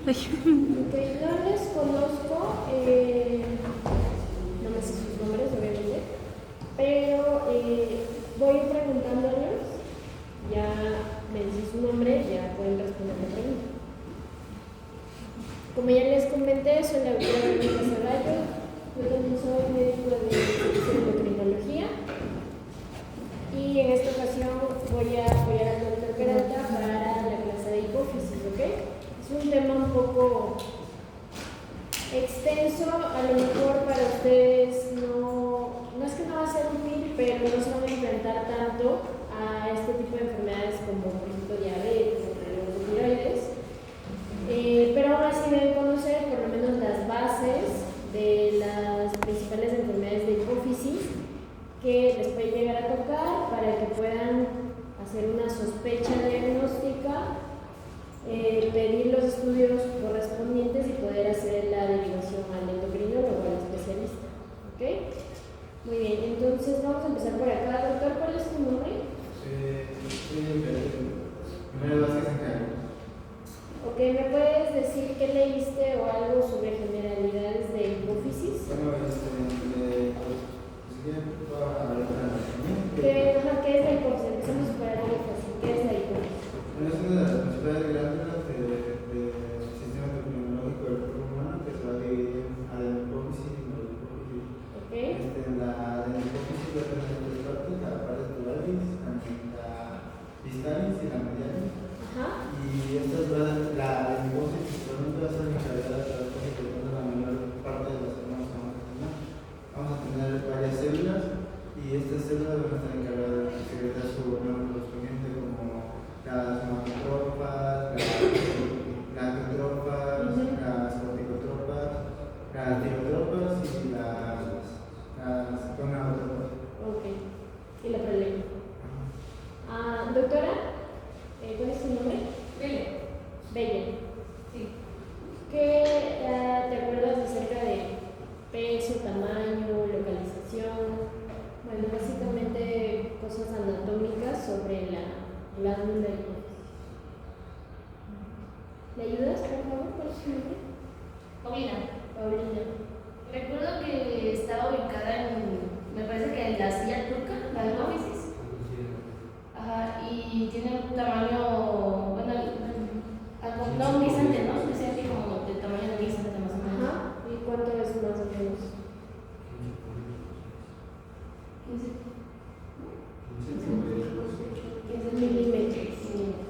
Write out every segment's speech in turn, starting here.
Ok, no les conozco, no me sé sus nombres, obviamente, pero voy preguntándoles, ya me dicen su nombre, ya pueden responder la pregunta. Como ya les comenté, soy la doctora Verónica Zagallo, yo también soy médico de endocrinología y en esta ocasión voy a apoyar al doctor Peralta para la clase de hipófisis, ¿ok? Es un tema un poco extenso, a lo mejor para ustedes no es que no va a ser útil, pero no se van a enfrentar tanto a este tipo de enfermedades como por ejemplo diabetes o problemas de tiroides. Pero aún así deben conocer por lo menos las bases de las principales enfermedades de hipófisis que les puede llegar a tocar para que puedan hacer una sospecha diagnóstica, pedir los estudios correspondientes y poder hacer la derivación al endocrinólogo o al especialista. ¿Ok? Muy bien, entonces vamos a empezar por acá. Doctor, ¿cuál es tu nombre? Primero vas a sacar. Ok, ¿me puedes decir qué leíste o algo sobre generalidades de hipófisis? Bueno, ¿Qué es la hipófisis? Empezamos por algo fácil. ¿Qué es la hipófisis? Bueno, es una de las principales glándulas del sistema endocrinológico del cuerpo humano que se va a dividir en adenopófisis y neuropófisis. Ok. La adenopófisis va a tener tres partes: la parte tubularis, la distalis y la medialis. Ajá. Y estas la adenopófisis principalmente va a estar encargada de la parte que representa la mayor parte de las hormonas que vamos a tener. Vamos a tener varias células y estas células van a estar encargadas de secretar su hormona correspondiente, como las somatotropas, las autotropas, las corticotropas, las tirotropas y las gonadotropas. Ok. ¿Y la problema? Doctora, ¿cuál es su nombre? Bella. Bella. Sí. ¿Qué te acuerdas acerca de peso, tamaño, localización? Bueno, básicamente cosas anatómicas sobre la glándula hipófisis. ¿Me ayudas, por favor? ¿Cuál es su nombre? Paulina. Paulina. Recuerdo que estaba ubicada me parece que en la silla turca, la de hipófisis. Ajá, y tiene un tamaño, bueno, algo, no un guisante, ¿no? Es decir, como del tamaño de un guisante más o menos. Ajá. ¿Y cuánto es más o menos? 15 milímetros.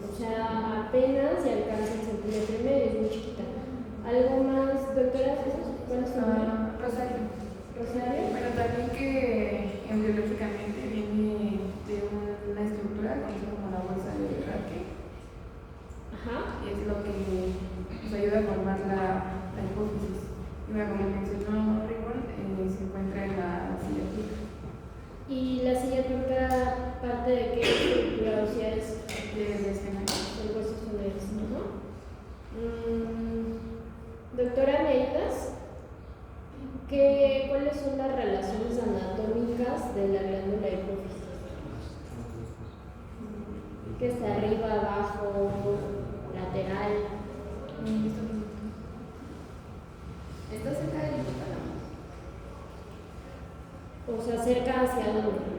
O sea, apenas se alcanza el centímetro y medio, es muy chiquita. ¿Algo más, doctora? ¿Cuál es tu nombre? Rosario. Rosario. Pero también que embriológicamente viene de una estructura que es como la bolsa de Raquel. Ajá. Y es lo que nos ayuda a formar la hipófisis. Y bueno, como mencionó Rigon, se encuentra en la silla turca. ¿Y la silla turca parte de qué estructura ósea es? De escenario. El hueso soleres, ¿no? Doctora, ¿me ayudas? ¿Cuáles son las relaciones anatómicas de la glándula hipófisis? ¿Qué está arriba, abajo, lateral? Está cerca del hipotálamo. O sea, cerca hacia dónde?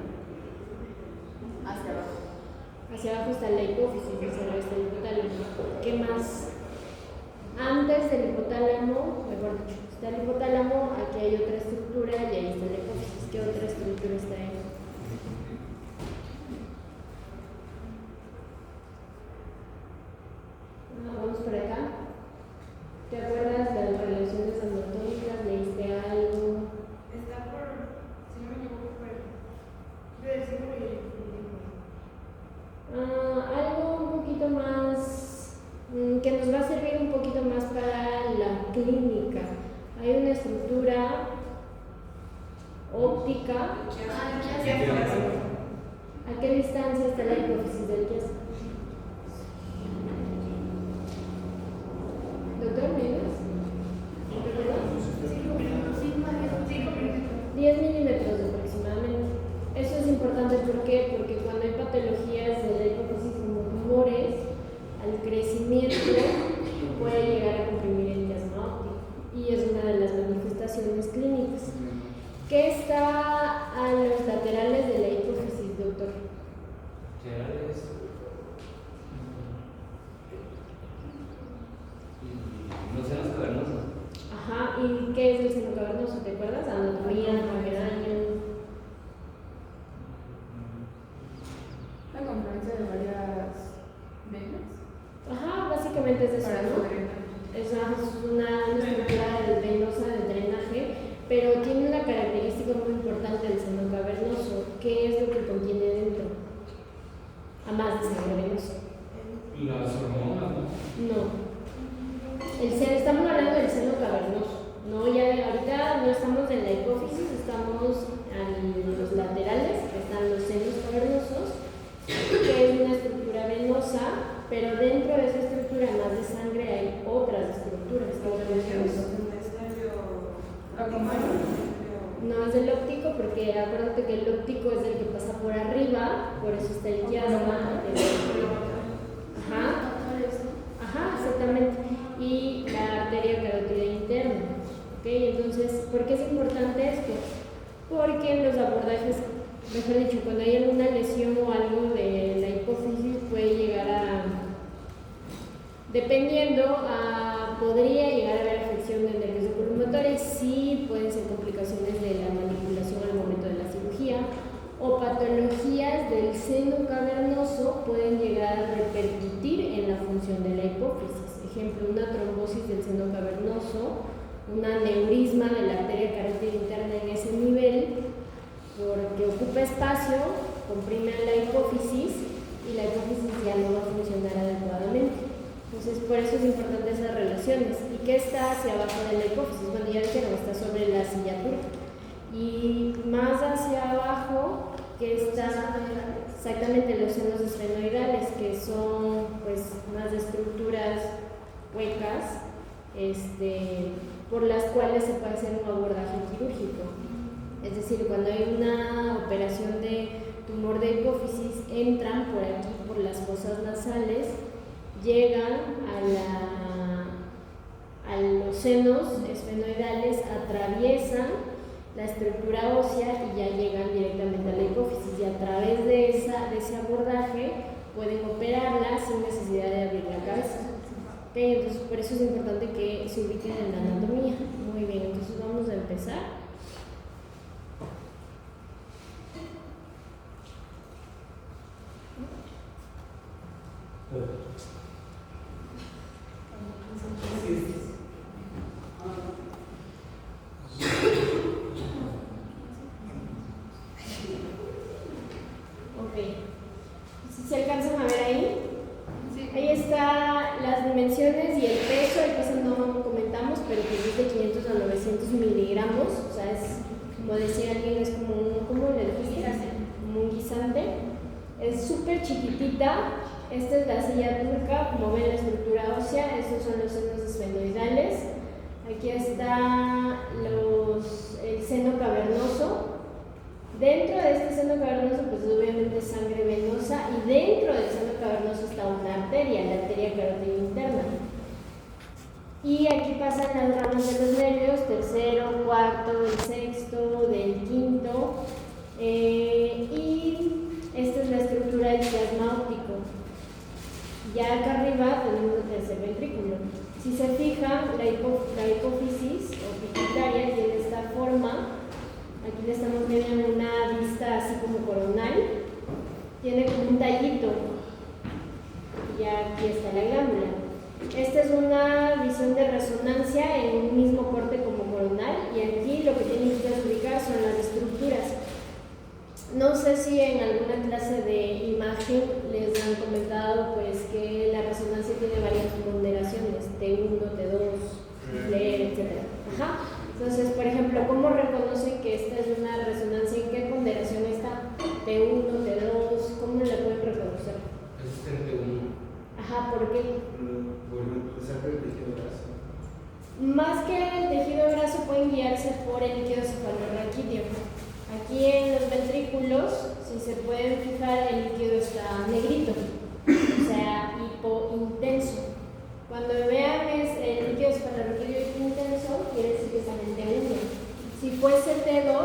Hacia abajo. Hacia abajo está la hipófisis, hacia arriba está el hipotálamo. ¿Qué más? Antes del hipotálamo, mejor dicho, está el hipotálamo, aquí hay otra estructura y ahí está la hipófisis. ¿Qué otra estructura está ahí? Vamos por acá. ¿Te acuerdas de las relaciones anatómicas? ¿Leíste algo? Está por, si no me equivoco, del símbolo y el Algo un poquito más que nos va a servir un poquito más para la clínica. Hay una estructura óptica. ¿A qué distancia está la hipófisis del quiasma? Doctor, ¿me ayudas? ¿Recuerdas? 10 milímetros aproximadamente. Eso es importante, ¿por qué? Porque cuando hay patologías de la hipófisis como tumores, al crecimiento puede llegar a complicar manifestaciones clínicas. ¿Qué está a los laterales de la hipófisis, doctor? Los senos cavernosos. Ajá, ¿y qué es el seno cavernoso? ¿Te acuerdas? Anatomía, Pomeranian. La confluencia de varias venas. Ajá, básicamente es eso, Para ¿no? poder- Es una estructura venosa de drenaje, pero tiene una característica muy importante del seno cavernoso. ¿Qué es lo que contiene dentro? A más de sangre venosa. Las hormonas, ¿no? No. Estamos hablando del seno cavernoso. No, ya ahorita no estamos en la hipófisis, estamos en los laterales, que están los senos cavernosos, que es una estructura venosa, pero dentro de esa estructura, además de sangre, hay otras estructuras. No es el óptico, porque acuérdate que el óptico es el que pasa por arriba, por eso está el quiasma. Ajá. Ajá, exactamente. Y la arteria carótida interna. ¿Ok? Entonces, ¿por qué es importante esto? Porque en los abordajes, mejor dicho, cuando hay alguna lesión o algo de la hipófisis, puede llegar a, podría llegar a haber afección de nervios oculomotores, sí pueden ser complicaciones de la manipulación al momento de la cirugía, o patologías del seno cavernoso pueden llegar a repercutir en la función de la hipófisis. Ejemplo, una trombosis del seno cavernoso, un aneurisma de la arteria carótida interna en ese nivel, porque ocupa espacio, comprime la hipófisis y la hipófisis ya no va a funcionar adecuadamente. Entonces, por eso es importante esas relaciones. ¿Y qué está hacia abajo de la hipófisis? Bueno, ya dijeron, está sobre la silla turca. Y más hacia abajo, que está exactamente los senos esfenoidales, que son pues más de estructuras huecas, por las cuales se puede hacer un abordaje quirúrgico. Es decir, cuando hay una operación de tumor de hipófisis, entran por aquí, por las fosas nasales, llegan a los senos esfenoidales, atraviesan la estructura ósea y ya llegan directamente a la hipófisis, y a través de ese abordaje pueden operarla sin necesidad de abrir la cabeza. ¿Okay? Entonces, por eso es importante que se ubiquen en la anatomía. Muy bien, entonces vamos a empezar. Si se alcanzan a ver ahí, ahí están las dimensiones y el peso. El peso no comentamos, pero que es de 500 a 900 miligramos. O sea, es, como decía alguien, es como ¿cómo le dijiste? Como un guisante. Es súper chiquitita. Esta es la silla turca, como ven la estructura ósea. Estos son los senos esfenoidales. Aquí está el seno cavernoso. Dentro de este seno cavernoso, pues obviamente es sangre venosa, y dentro del seno cavernoso está una arteria, la arteria carótida interna. Y aquí pasan las ramas de los nervios, tercero, cuarto, del sexto, del quinto, y esta es la estructura del quiasma óptico. Ya acá arriba tenemos el tercer ventrículo. Si se fijan, la hipófisis o pituitaria tiene esta forma. Aquí le estamos viendo una vista así como coronal, tiene como un tallito, y aquí está la glándula. Esta es una visión de resonancia en un mismo corte como coronal, y aquí lo que tienen que ustedes ubicar son las estructuras. No sé si en alguna clase de imagen les han comentado pues que la resonancia tiene varias ponderaciones, T1, T2, T, etc. Ajá. Entonces, por ejemplo, ¿cómo reconocen que esta es una resonancia? ¿En qué ponderación está? T1, T2, ¿cómo la pueden reconocer? Es T1. Ajá, ¿por qué? Por el tejido graso. Más que el tejido graso, pueden guiarse por el líquido cefalorraquídeo. Aquí en los ventrículos, si se pueden fijar, el líquido está negrito, o sea, hipointenso. Cuando vean el líquido cefalorraquídeo hipointenso, quiere decir que está en el T1. Si fuese T2,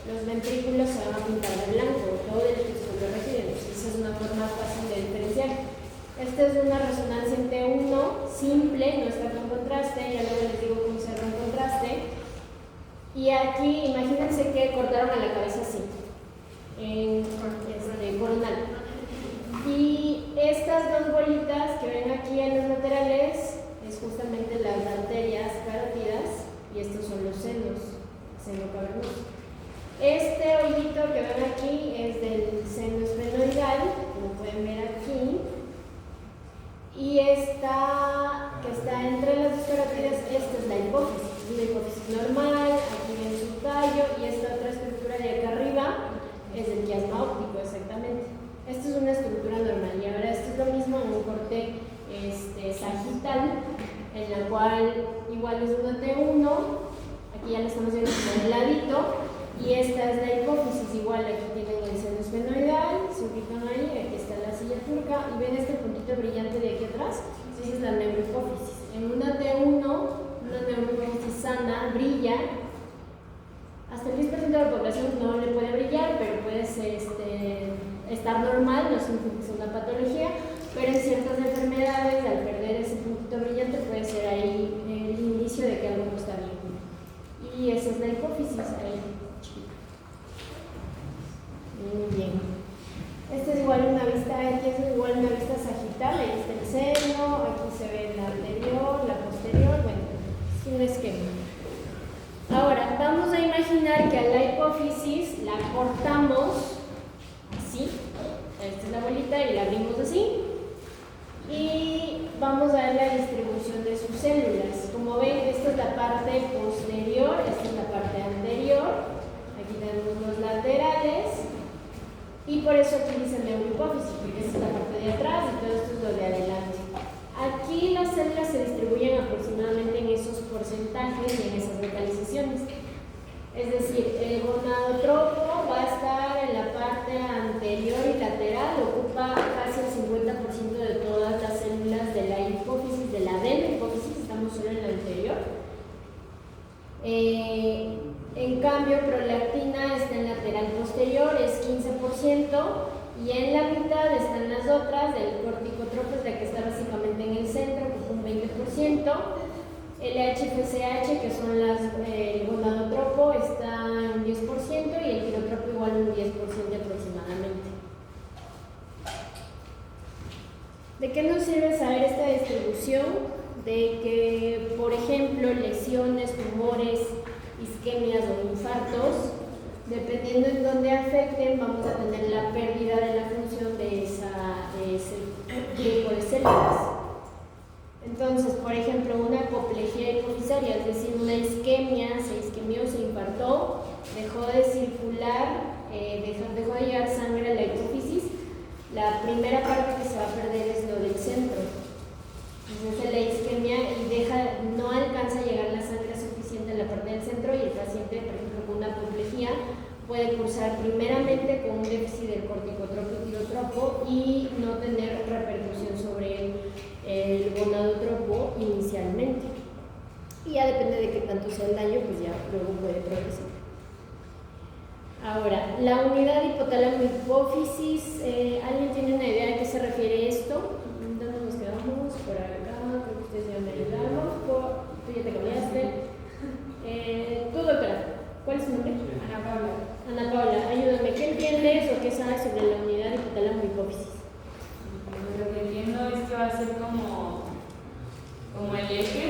los ventrículos se van a pintar de blanco, todo el episodio recibe. Esa es una forma fácil de diferenciar. Esta es una resonancia en T1 simple, no está con contraste, ya luego les digo cómo se hace un contraste. Y aquí, imagínense que cortaron a la cabeza así, en coronal. Y estas dos bolitas que ven aquí en los laterales es justamente las arterias carótidas y estos son los senos, seno cavernoso. Este hoyito que ven aquí es del seno esfenoidal, como pueden ver aquí. Y esta que está entre las dos carótidas, esta es la hipófisis normal, aquí viene su tallo y esta otra estructura de acá arriba es el quiasma óptico, exactamente. Esta es una estructura normal y ahora esto es lo mismo en un corte sagital, en la cual igual es una T1, aquí ya le estamos viendo como el ladito, y esta es la hipófisis, igual aquí tienen el seno esfenoidal, se ubican ahí, aquí está la silla turca, y ven este puntito brillante de aquí atrás, esa es la neurohipófisis. En una T1, una neurohipófisis sana brilla, hasta el 10% de la población no le puede brillar, pero puede ser, estar normal, no significa que sea una patología, pero en ciertas enfermedades, al perder ese puntito brillante, puede ser ahí el inicio de que algo no está bien. Y esa es la hipófisis ahí. Muy bien. Esta es igual una vista, aquí es igual una vista sagital, ahí está el seno, aquí se ve la anterior, la posterior, bueno, es un esquema. Ahora, vamos a imaginar que a la hipófisis la cortamos así, esta es la bolita y la abrimos así, y vamos a ver la distribución de sus células. Como ven, esta es la parte posterior, esta es la parte anterior, aquí tenemos los laterales, y por eso aquí dice neurohipófisis, porque esta es la parte de atrás y todo esto es lo de adelante. Aquí las células se distribuyen aproximadamente en esos porcentajes y en esas localizaciones. Es decir, el gonadotropo va a estar en la parte anterior y lateral, ocupa casi el 50% de todas las células de la hipófisis, de la adelohipófisis, estamos solo en la anterior. En cambio, prolactina está en lateral posterior, es 15%, y en la mitad están las otras, del corticotropo es la que está básicamente en el centro, con un 20%. El HFCH, que son el gonadotropo, está en 10% y el tirotropo igual un 10% aproximadamente. ¿De qué nos sirve saber esta distribución? De que, por ejemplo, lesiones, tumores, isquemias o infartos, dependiendo en dónde afecten, vamos a tener la pérdida de la función de ese grupo de células. Entonces, por ejemplo, una apoplejía hipofisaria, es decir, una isquemia, se isquemió, se infartó, dejó de circular, dejó de llegar sangre a la hipófisis, la primera parte que se va a perder es lo del centro. Entonces la isquemia y no alcanza a llegar la sangre suficiente a la parte del centro y el paciente, por ejemplo, con una apoplejía puede cursar primeramente con un déficit del corticotropo y tirotropo y no tener repercusión sobre el gonadotropo inicialmente. Y ya depende de qué tanto sea el daño, pues ya luego puede progresar. Ahora, la unidad hipotálamo-hipófisis, ¿alguien tiene una idea de qué se refiere esto? ¿Dónde nos quedamos? Por acá, creo que ustedes ya me ayudaron. Tú ya te cambiaste. Tú, doctora, ¿cuál es tu nombre? Ana Paula. Ana Paula, ayúdame. ¿Qué entiendes o qué sabes sobre la unidad hipotálamo-hipófisis? Lo que entiendo es que va a ser como el eje,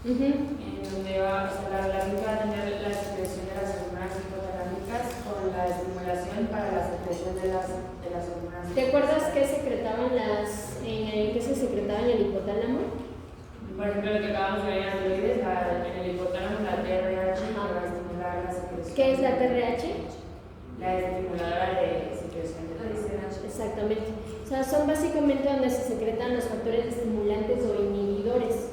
en donde va, o sea, la glándula va a tener la secreción de las hormonas hipotalámicas con la estimulación para la secreción de las hormonas. ¿Te acuerdas qué secretaban qué se secretaba en el hipotálamo? Por ejemplo, lo que acabamos de ver en androides, en el hipotálamo la TRH que va a estimular la secreción. ¿Qué es la TRH? La estimuladora de secreción de la TRH. Exactamente. O sea, son básicamente donde se secretan los factores estimulantes o inhibidores.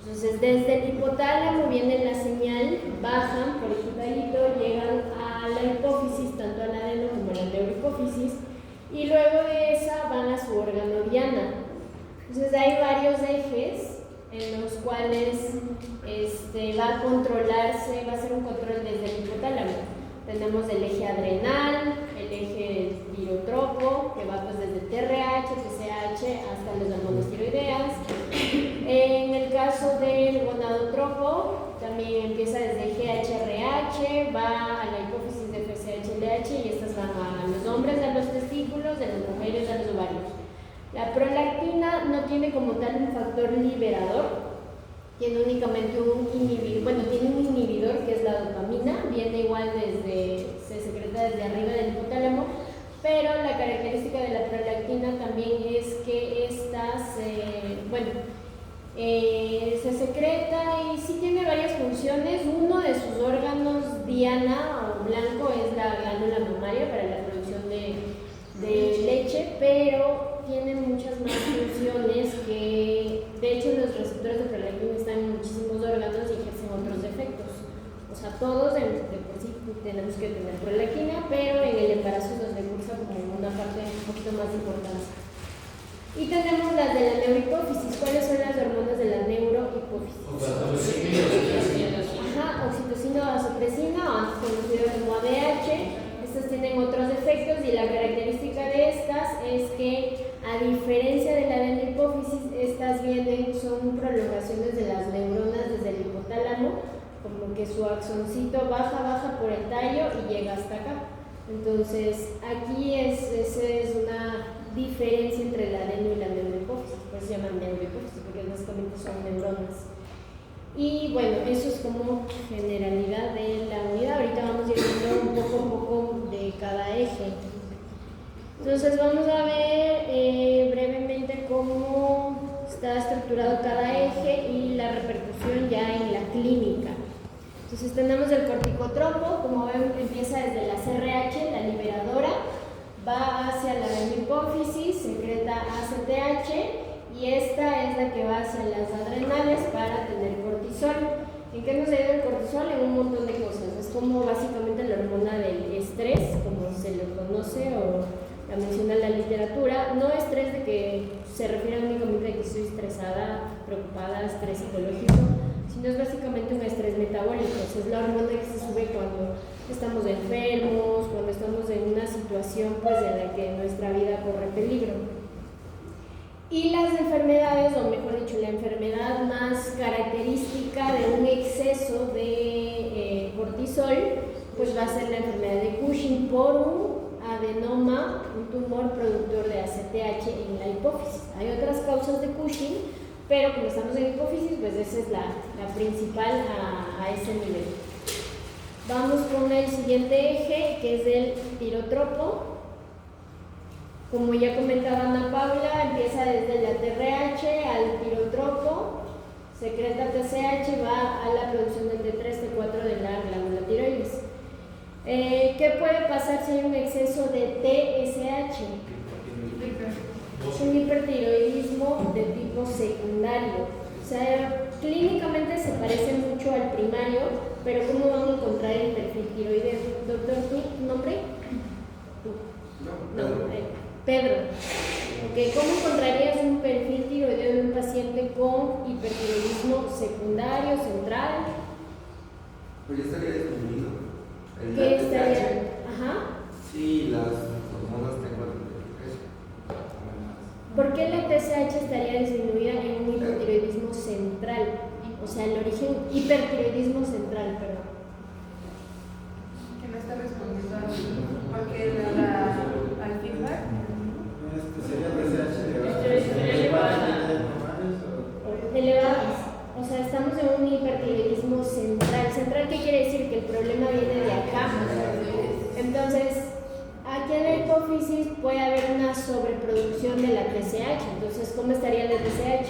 Entonces, desde el hipotálamo viene la señal, bajan por el talito, llegan a la hipófisis, tanto a la adeno como a la neurohipófisis, y luego de esa van a su órgano diana. Entonces, hay varios ejes en los cuales va a controlarse, va a ser un control desde el hipotálamo. Tenemos el eje adrenal, el eje tirotropo, que va pues desde TRH, TSH hasta las hormonas tiroideas. En el caso del gonadotropo, también empieza desde GHRH, va a la hipófisis de FSH-LH y estas van a los hombres, a los testículos, de las mujeres, a los ovarios. La prolactina no tiene como tal un factor liberador, tiene únicamente un inhibidor, bueno, tiene un inhibidor que es la dopamina, viene igual se secreta desde arriba del hipotálamo, pero la característica de la prolactina también es que se secreta y sí tiene varias funciones. Uno de sus órganos diana o blanco es la glándula mamaria para la producción de leche, pero tiene muchas más funciones que, de hecho, los receptores de prolactina están en muchísimos órganos y ejercen otros efectos. O sea, todos de por sí tenemos que tener prolactina, pero en el embarazo nos recursa como una parte un poquito más importante. Y tenemos las de la neurohipófisis. ¿Cuáles son las hormonas de la neurohipófisis? Oxitocina o vasopresina, o antes conocido como ADH. Estas tienen otros efectos y la característica de estas es que, a diferencia de la adenohipófisis, estas son prolongaciones de las neuronas desde el hipotálamo, como que su axoncito baja por el tallo y llega hasta acá. Entonces, aquí esa es una diferencia entre la adeno y la neurohipófisis, por eso se llaman neurohipófisis, porque básicamente son neuronas. Y bueno, eso es como generalidad de la unidad. Ahorita vamos a ir viendo un poco de cada eje. Entonces vamos a ver brevemente cómo está estructurado cada eje y la repercusión ya en la clínica. Entonces tenemos el corticotropo, como ven, empieza desde la CRH, la liberadora, va hacia la hipófisis, secreta ACTH y esta es la que va hacia las adrenales para tener cortisol. ¿En qué nos ayuda el cortisol? En un montón de cosas. Es como básicamente la hormona del estrés, como se le conoce o la menciona la literatura. No estrés de que se refiere únicamente a que estoy estresada, preocupada, estrés psicológico, sino es básicamente un estrés metabólico. O sea, es la hormona que se sube cuando estamos enfermos, cuando estamos en una situación pues en la que nuestra vida corre peligro. Y las enfermedades, o mejor dicho, la enfermedad más característica de un exceso de cortisol, pues va a ser la enfermedad de Cushing por un adenoma, un tumor productor de ACTH en la hipófisis. Hay otras causas de Cushing, pero como estamos en hipófisis, pues esa es la principal a ese nivel. Vamos con el siguiente eje, que es el tirotropo. Como ya comentaba Ana Paula, empieza desde la TRH al tirotropo, secreta TSH, va a la producción del T3, T4 de la glándula tiroides. ¿Qué puede pasar si hay un exceso de TSH? Es un hipertiroidismo de tipo secundario. O sea, clínicamente se parece mucho al primario, pero ¿cómo vamos a encontrar el perfil tiroideo? Doctor, ¿tu nombre? No. Pedro. Okay. ¿Cómo encontrarías un perfil tiroideo de un paciente con hipertiroidismo secundario, central? Pues ya estaría disminuido. ¿Qué estaría? Ajá. Sí, las hormonas T4. ¿Por qué la TSH estaría disminuida en un hipotiroidismo central? O sea, el origen, hipertiroidismo central, perdón. Que no está respondiendo porque al feedback. Elevadas. O sea, estamos en un hipertiroidismo central. ¿Central qué quiere decir? Que el problema viene de acá. Entonces, aquí en la hipófisis puede haber una sobreproducción de la TSH. Entonces, ¿cómo estaría la TSH?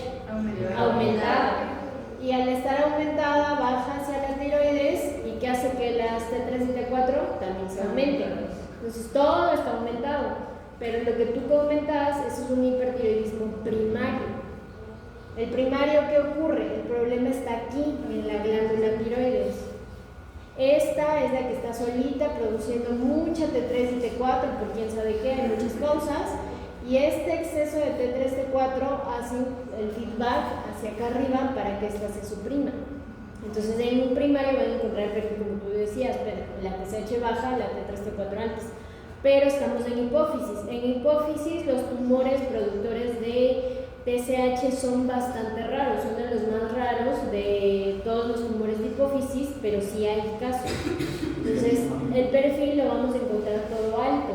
Aumentada. Y al estar aumentada, baja hacia las tiroides y que hace que las T3 y T4 también se aumenten. Entonces, todo está aumentado. Pero lo que tú comentas, eso es un hipertiroidismo primario. El primario, ¿qué ocurre? El problema está aquí, en la glándula tiroides. Esta es la que está solita, produciendo mucha T3 y T4, por quién sabe qué, hay muchas causas. Y este exceso de T3, T4 hace el feedback hacia acá arriba para que esta se suprima. Entonces en un primario van a encontrar el perfil como tú decías, pero la TSH baja, la T3, T4 altas. Pero estamos en hipófisis. En hipófisis los tumores productores de TSH son bastante raros, son de los más raros de todos los tumores de hipófisis, pero sí hay casos. Entonces el perfil lo vamos a encontrar todo alto.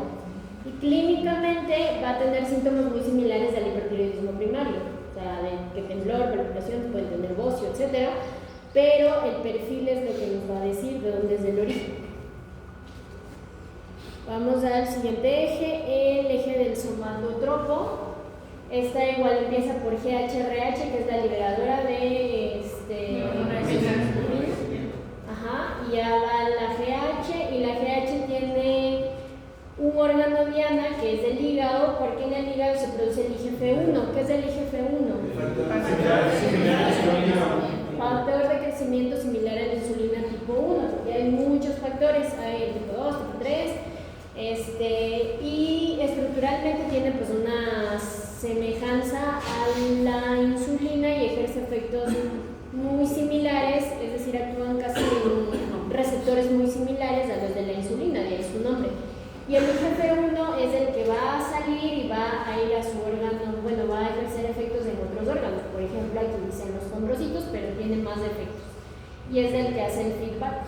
Y clínicamente va a tener síntomas muy similares al hipertiroidismo primario, o sea, de que temblor, palpitación, pueden tener bocio, etc. Pero el perfil es lo que nos va a decir de dónde es el origen. Vamos al siguiente eje, el eje del somatotropo. Esta igual empieza por GHRH, que es la liberadora de ajá, y ya va la GH, y la GH tiene un órgano diana que es el hígado, porque en el hígado se produce el IGF-1. ¿Qué es el IGF-1? Factor de crecimiento similar a la insulina tipo 1, porque hay muchos factores, hay el tipo 2, tipo 3, y estructuralmente tiene pues una semejanza a la insulina y ejerce efectos muy similares, es decir, actúan casi en receptores muy similares a los de la insulina, de ahí su nombre. Y el IGF-1 es el que va a salir y va a ir a su órgano, bueno, va a ejercer efectos en otros órganos. Por ejemplo, aquí dicen los condrocitos, pero tiene más efectos. Y es el que hace el feedback.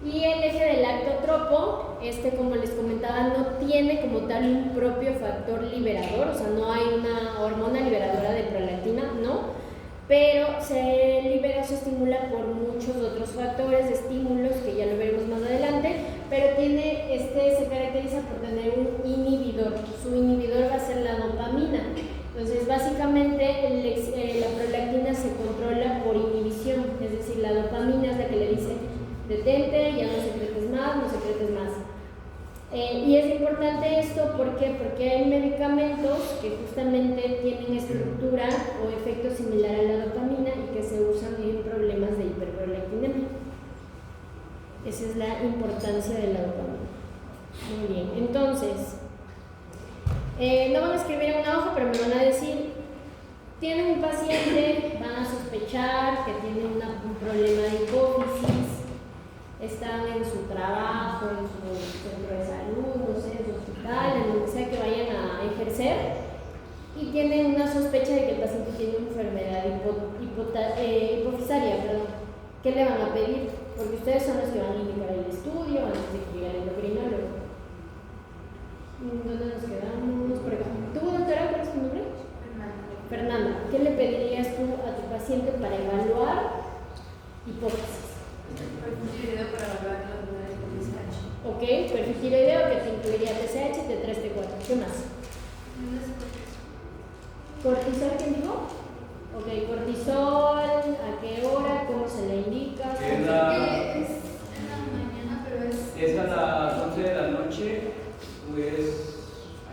Y el eje del lactotropo, como les comentaba, no tiene como tal un propio factor liberador, o sea, no hay una hormona liberadora de prolactina, no. Pero se libera, se estimula por muchos otros factores de estímulos que ya lo veremos más adelante, pero se caracteriza por tener un inhibidor. Su inhibidor va a ser la dopamina. Entonces, básicamente, la prolactina se controla por inhibición, es decir, la dopamina es la que le dice detente, ya no secretes más, no secretes más. Y es importante esto, ¿por qué? Porque hay medicamentos que justamente tienen estructura o efecto similar a la dopamina y que se usan en problemas de hiperprolactinemia. Esa es la importancia de la dopamina. Muy bien, entonces, no van a escribir en una hoja, pero me van a decir, tienen un paciente, van a sospechar que tiene un problema de hipófisis, están en su trabajo, en su centro de salud, no sé, en su hospital, en donde sea que vayan a ejercer, y tienen una sospecha de que el paciente tiene una enfermedad hipofisaria, ¿qué le van a pedir? Porque ustedes son los que van a indicar el estudio antes de que llegue el endocrinólogo. ¿Dónde nos quedamos? Por acá. ¿Tú, doctora, cuál es tu nombre? Fernanda. ¿Qué le pedirías tú a tu paciente para evaluar hipófisis? Perfil tiroideo para evaluar los niveles de TSH. Ok, perfil tiroideo que te incluiría TSH, T3, T4. ¿Qué más? ¿Cortisol quién dijo? Ok, cortisol, ¿a qué hora? ¿Cómo se le indica? Es En la mañana, pero a las 11 de la noche, pues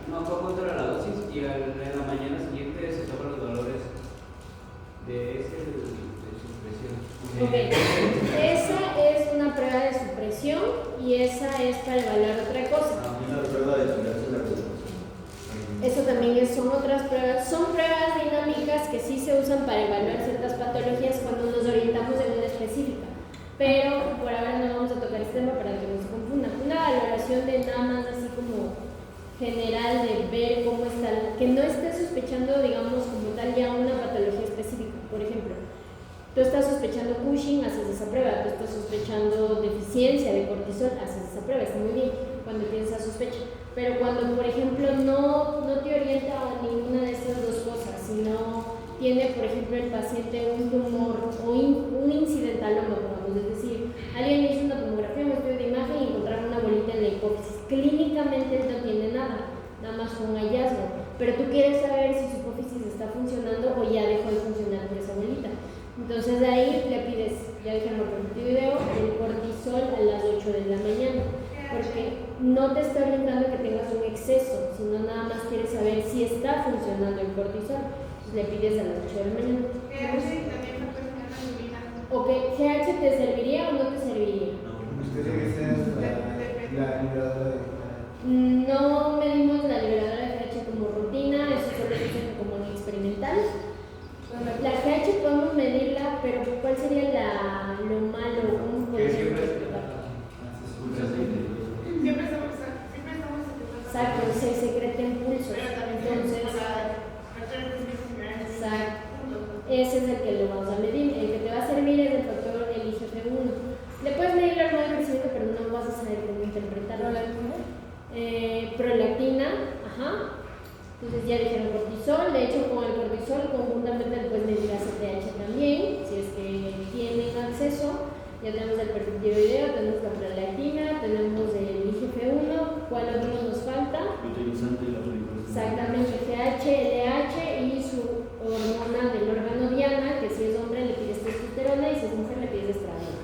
no acuerdo cuánto era la dosis, y en la mañana siguiente se toman los valores de supresión. Ok, esa es una prueba de supresión y esa es para evaluar otra cosa. Una prueba de tolerancia a la glucosa. Eso también son otras pruebas, son pruebas dinámicas que sí se usan para evaluar ciertas patologías cuando nos orientamos en una específica, pero por ahora no vamos a tocar este tema para que no se confunda. Una valoración de nada más así como general de ver cómo está, que no esté sospechando, digamos, como tal ya una patología específica. Por ejemplo, tú estás sospechando Cushing, haces esa prueba. Tú estás sospechando deficiencia de cortisol, haces esa prueba. Está muy bien cuando tienes esa sospecha. Pero cuando, por ejemplo, no te orienta a ninguna de estas dos cosas, sino tiene, por ejemplo, el paciente un tumor o un incidentaloma, pongamos, es decir, alguien le hizo una tomografía, un estudio de imagen y encontraron una bolita en la hipófisis. Clínicamente no tiene nada más fue un hallazgo. Pero tú quieres saber si su hipófisis está funcionando o ya dejó de funcionar por esa bolita. Entonces de ahí le pides, ya dijeron por el video, el cortisol a las 8 de la mañana, porque no te está orientando que tengas un exceso, sino nada más quieres saber si está funcionando el cortisol. Entonces le pides a las 8 de la mañana. Ok, GH te serviría o no te serviría? Usted dice que sea la liberadora de. No medimos la liberadora de GH como solo se usa como en experimental. La GH podemos medirla, pero ¿cuál sería lo malo? ¿Cómo Que podemos siempre interpretarla? Siempre estamos Exacto, se secretan pulsos. Pero también Entonces, exacto. Ese es el que lo vamos a medir. El que te va a servir es el factor el IGF-1. Le puedes medir el hormona de crecimiento, pero no vas a saber cómo interpretarlo. Prolactina, ajá. Entonces ya dijeron cortisol. De hecho, con el cortisol conjuntamente le puedes medir ACTH también, si es que tienen acceso. Ya tenemos el perfil tiroideo, tenemos la prolactina, tenemos el IGF-1. ¿Cuál otro nos falta? Utilizante y la película. Exactamente, GH, LH y su hormona del órgano diana, que si es hombre le pides testosterona y si es mujer le pides estradiol.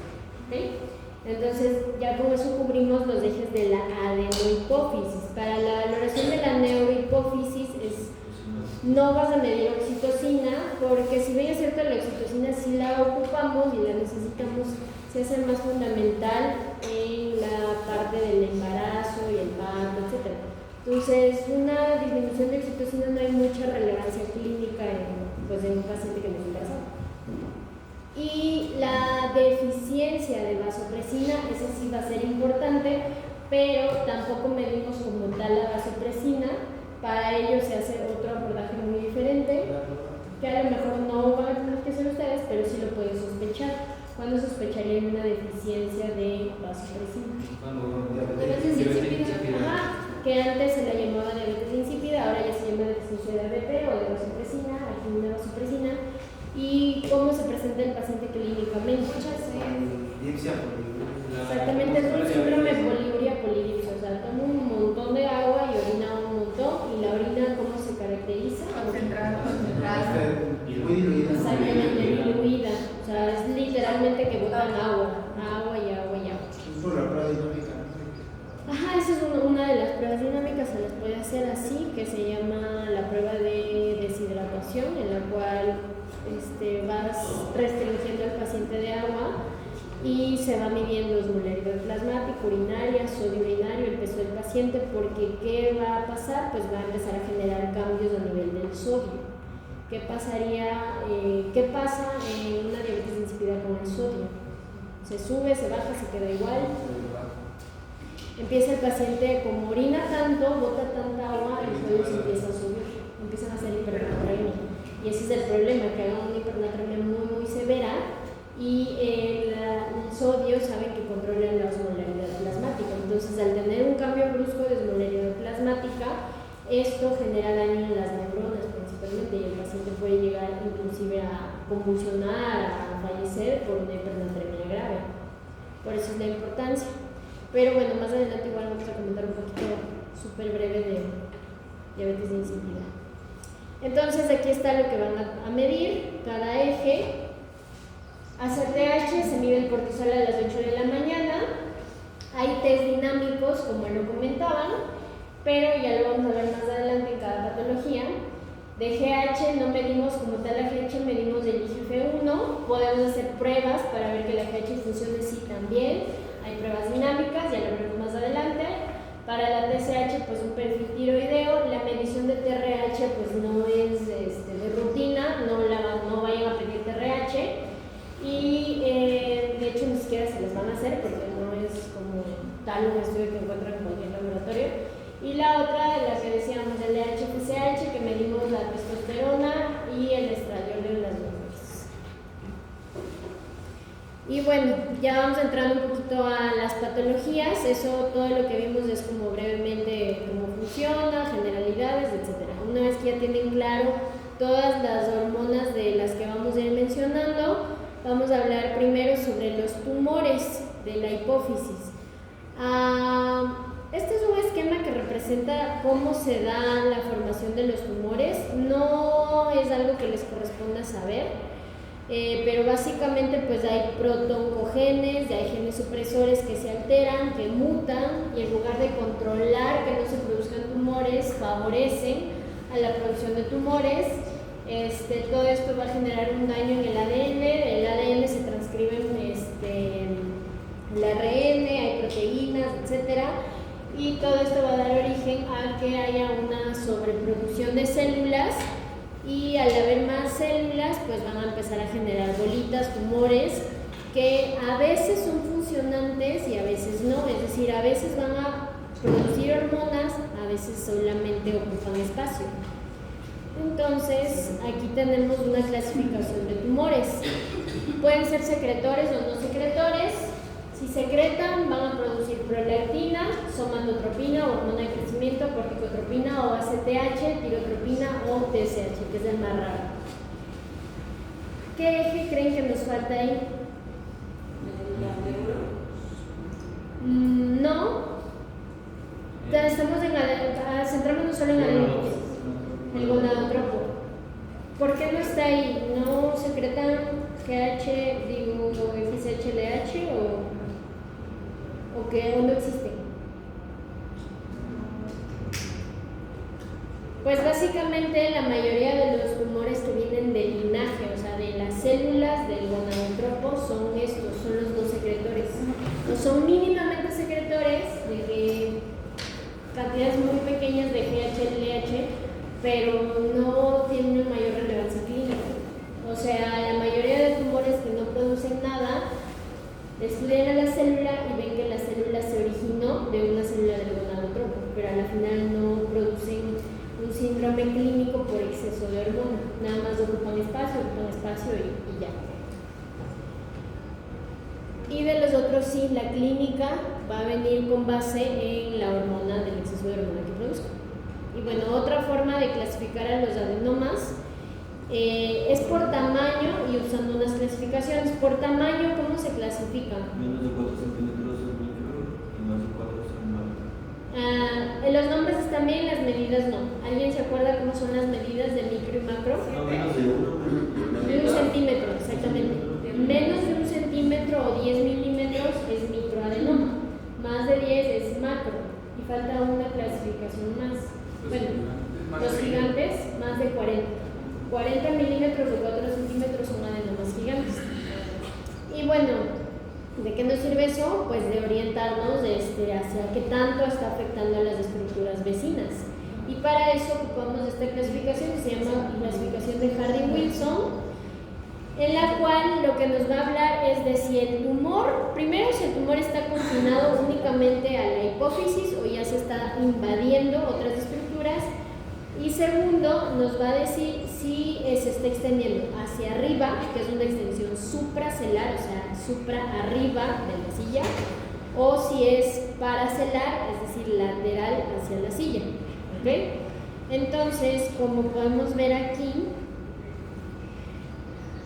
¿Okay? Entonces ya con eso cubrimos los ejes de la adenohipófisis. Para la valoración de la neurohipófisis no vas a medir oxitocina, porque si bien es cierto la oxitocina sí la ocupamos y la necesitamos, se hace más fundamental en la parte del embarazo y el parto, etc. Entonces, una disminución de oxitocina no hay mucha relevancia clínica en un paciente que no es embarazado. Y la deficiencia de vasopresina, esa sí va a ser importante, pero tampoco medimos como tal la vasopresina. Para ello se hace otro abordaje muy diferente, que a lo mejor no van a tener que hacer ustedes, pero sí lo pueden sospechar. ¿Cuándo sospecharían una deficiencia de vasopresina? Ajá, que antes se la llamaba diabetes insípida, ahora ya se llama deficiencia de ABP o de vasopresina, aquí una vasopresina. ¿Y cómo se presenta el paciente clínicamente? Exactamente, es un síndrome poliuria polidipsia, o sea, toma un montón de agua y orina un montón. ¿Y la orina cómo se caracteriza? Concentrada. Muy diluida. Exactamente, diluida, o sea, es literalmente que botan agua y agua y agua. Es por la prueba dinámica. Ajá, esa es una de las pruebas dinámicas, se las puede hacer así, que se llama la prueba de deshidratación, en la cual vas restringiendo al paciente de agua y se va midiendo osmolaridad plasmática, urinaria, sodio urinario, el peso del paciente, porque ¿qué va a pasar? Pues va a empezar a generar cambios a nivel del sodio. ¿Qué pasa en una diabetes insípida con el sodio? Se sube, se baja, se queda igual. Empieza el paciente, como orina tanto, bota tanta agua, el sodio se empieza a subir, empiezan a hacer hipernatremia. Y ese es el problema, que hagan una hipernatremia muy, muy severa y el sodio saben que controla la osmolaridad plasmática. Entonces, al tener un cambio brusco de osmolaridad plasmática, esto genera daño en las neuronas principalmente y el paciente puede llegar inclusive a convulsionar, a fallecer por una hipernatremia grave. Por eso es la importancia. Pero bueno, más adelante igual vamos a comentar un poquito súper breve de diabetes insípida. Entonces aquí está lo que van a medir, cada eje. ACTH, se mide el cortisol a las 8 de la mañana. Hay test dinámicos, como lo comentaban, pero ya lo vamos a ver más adelante en cada patología. De GH no medimos como tal la GH, medimos el IGF-1. Podemos hacer pruebas para ver que la GH funcione, sí, también. Hay pruebas dinámicas, ya lo veremos más adelante. Para la TSH, pues un perfil tiroideo. La medición de TRH, pues no es de rutina, no vayan a pedir TRH. Y de hecho ni siquiera se les van a hacer porque no es como tal un estudio que encuentran en cualquier laboratorio. Y la otra, la que decíamos, el DHPCH, que medimos la testosterona y el estradiol en las mujeres. Y bueno, ya vamos entrando un poquito a las patologías. Eso, todo lo que vimos es como brevemente cómo funciona, generalidades, etc. Una vez que ya tienen claro todas las hormonas de las que vamos a ir mencionando, vamos a hablar primero sobre los tumores de la hipófisis. Este es un esquema que representa cómo se da la formación de los tumores. No es algo que les corresponda saber, pero básicamente pues hay protoncogenes, hay genes supresores que se alteran, que mutan, y en lugar de controlar que no se produzcan tumores, favorecen a la producción de tumores. Todo esto va a generar un daño en el ADN se transcribe en el ARN, hay proteínas, etc. y todo esto va a dar origen a que haya una sobreproducción de células, y al haber más células pues van a empezar a generar bolitas, tumores, que a veces son funcionantes y a veces no, es decir, a veces van a producir hormonas, a veces solamente ocupan espacio. Entonces, aquí tenemos una clasificación de tumores. Pueden ser secretores o no secretores. Si secretan, van a producir prolactina, somatotropina, hormona de crecimiento, corticotropina o ACTH, tirotropina o TSH, que es el más raro. ¿Qué eje creen que nos falta ahí? No. Estamos centrándonos solo en el gonadotropo. ¿Por qué no está ahí? ¿No secretan FSH, LH o que no existe? Pues básicamente la mayoría de los tumores que vienen del linaje, o sea, de las células del gonadotropo, son estos, son los dos secretores. No son mínimamente secretores, de cantidades muy pequeñas de GH-LH, pero no tienen una mayor relevancia clínica. O sea, la mayoría de tumores que no producen nada, estudian a la célula y ven que la célula se originó de una célula del gonadotropo, pero a la final no producen un síndrome clínico por exceso de hormona, nada más ocupan espacio y ya. Y de los otros sí, la clínica va a venir con base en la hormona, del exceso de hormona que produzca. Y bueno, otra forma de clasificar a los adenomas es por tamaño y usando unas clasificaciones. Por tamaño, ¿cómo se clasifican? Menos de 4 centímetros es micro y más de 4 es macro. En los nombres están bien, las medidas no. ¿Alguien se acuerda cómo son las medidas de micro y macro? No, menos de 1. De 1 centímetro, exactamente. Menos de 1 centímetro o 10 milímetros es microadenoma. Más de 10 es macro. Y falta una clasificación más. Bueno, los gigantes, más de 40. 40 milímetros o 4 centímetros son adenomas gigantes. Y bueno, ¿de qué nos sirve eso? Pues de orientarnos hacia qué tanto está afectando a las estructuras vecinas. Y para eso ocupamos esta clasificación que se llama clasificación de Hardy-Wilson, en la cual lo que nos va a hablar es de si el tumor, primero si el tumor está confinado únicamente a la hipófisis o ya se está invadiendo otras estructuras, y segundo nos va a decir si se está extendiendo hacia arriba, que es una extensión supracelar, o sea, supra arriba de la silla, o si es paracelar, es decir, lateral hacia la silla. ¿Ok? Entonces, como podemos ver aquí,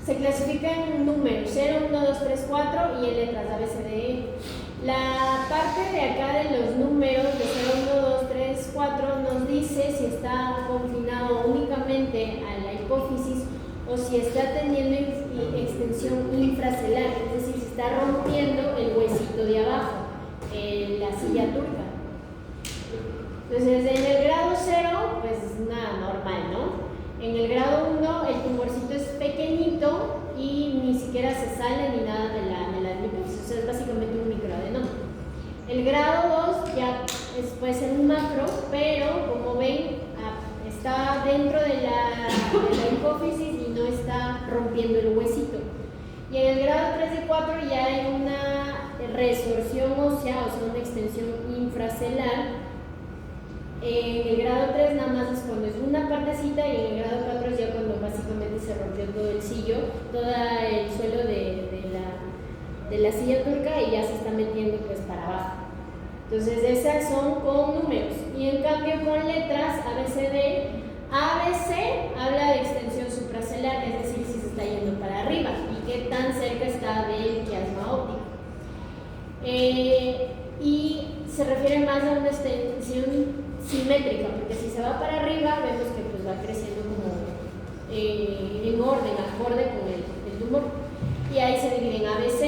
se clasifica en números 0, 1, 2, 3, 4 y en letras A, B, C, D, E. La parte de acá de los números de 0, 1, 2, 3, 4 nos dice si está confinado únicamente a la hipófisis o si está teniendo extensión infracelar, es decir, si está rompiendo el huesito de abajo, la silla turca. Entonces, en el grado 0, pues nada, normal, ¿no? En el grado 1 el tumorcito es pequeñito y ni siquiera se sale ni nada de la hipófisis, o sea, es básicamente un microadenoma. El grado 2 ya puede ser un macro, pero como ven, está dentro de la hipófisis y no está rompiendo el huesito. Y en el grado 3 y 4 ya hay una resorción ósea, o sea, una extensión infracelar. En el grado 3 nada más es cuando es una partecita, y en el grado 4 es ya cuando básicamente se rompió todo el sillo, todo el suelo de la silla turca, y ya se está metiendo pues para abajo. Entonces esas son con números, y en cambio con letras A, B, C, D. ABC habla de extensión supracelar, es decir, si se está yendo para arriba y qué tan cerca está del quiasma óptico. Y se refiere más a una extensión simétrica, porque si se va para arriba vemos que pues va creciendo como en orden, acorde con el tumor, y ahí se divide en ABC,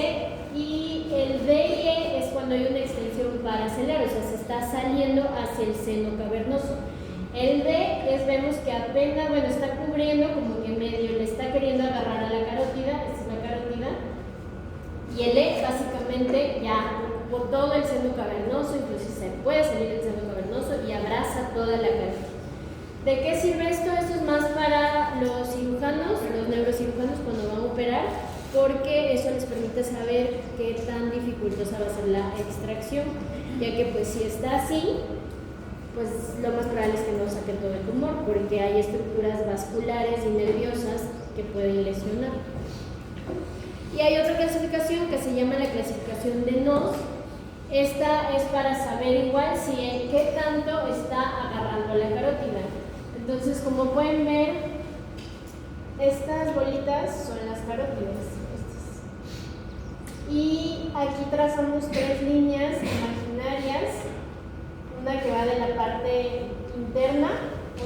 y el D y E es cuando hay una extensión paracelar, o sea, se está saliendo hacia el seno cavernoso. El D vemos que apenas, bueno, está cubriendo, como que medio le está queriendo agarrar a la carótida, esta es la carótida, y el E básicamente ya ocupó por todo el seno cavernoso, incluso se puede salir del seno cavernoso y abraza toda la carótida. ¿De qué sirve esto? Esto es más para los cirujanos, los neurocirujanos cuando van a operar, porque eso les permite saber qué tan dificultosa va a ser la extracción, ya que pues si está así, pues lo más probable es que no saquen todo el tumor, porque hay estructuras vasculares y nerviosas que pueden lesionar. Y hay otra clasificación que se llama la clasificación de NOS. Esta es para saber igual si qué tanto está agarrando la carótida. Entonces, como pueden ver, estas bolitas son las carótidas. Y aquí trazamos 3 líneas imaginarias, una que va de la parte interna,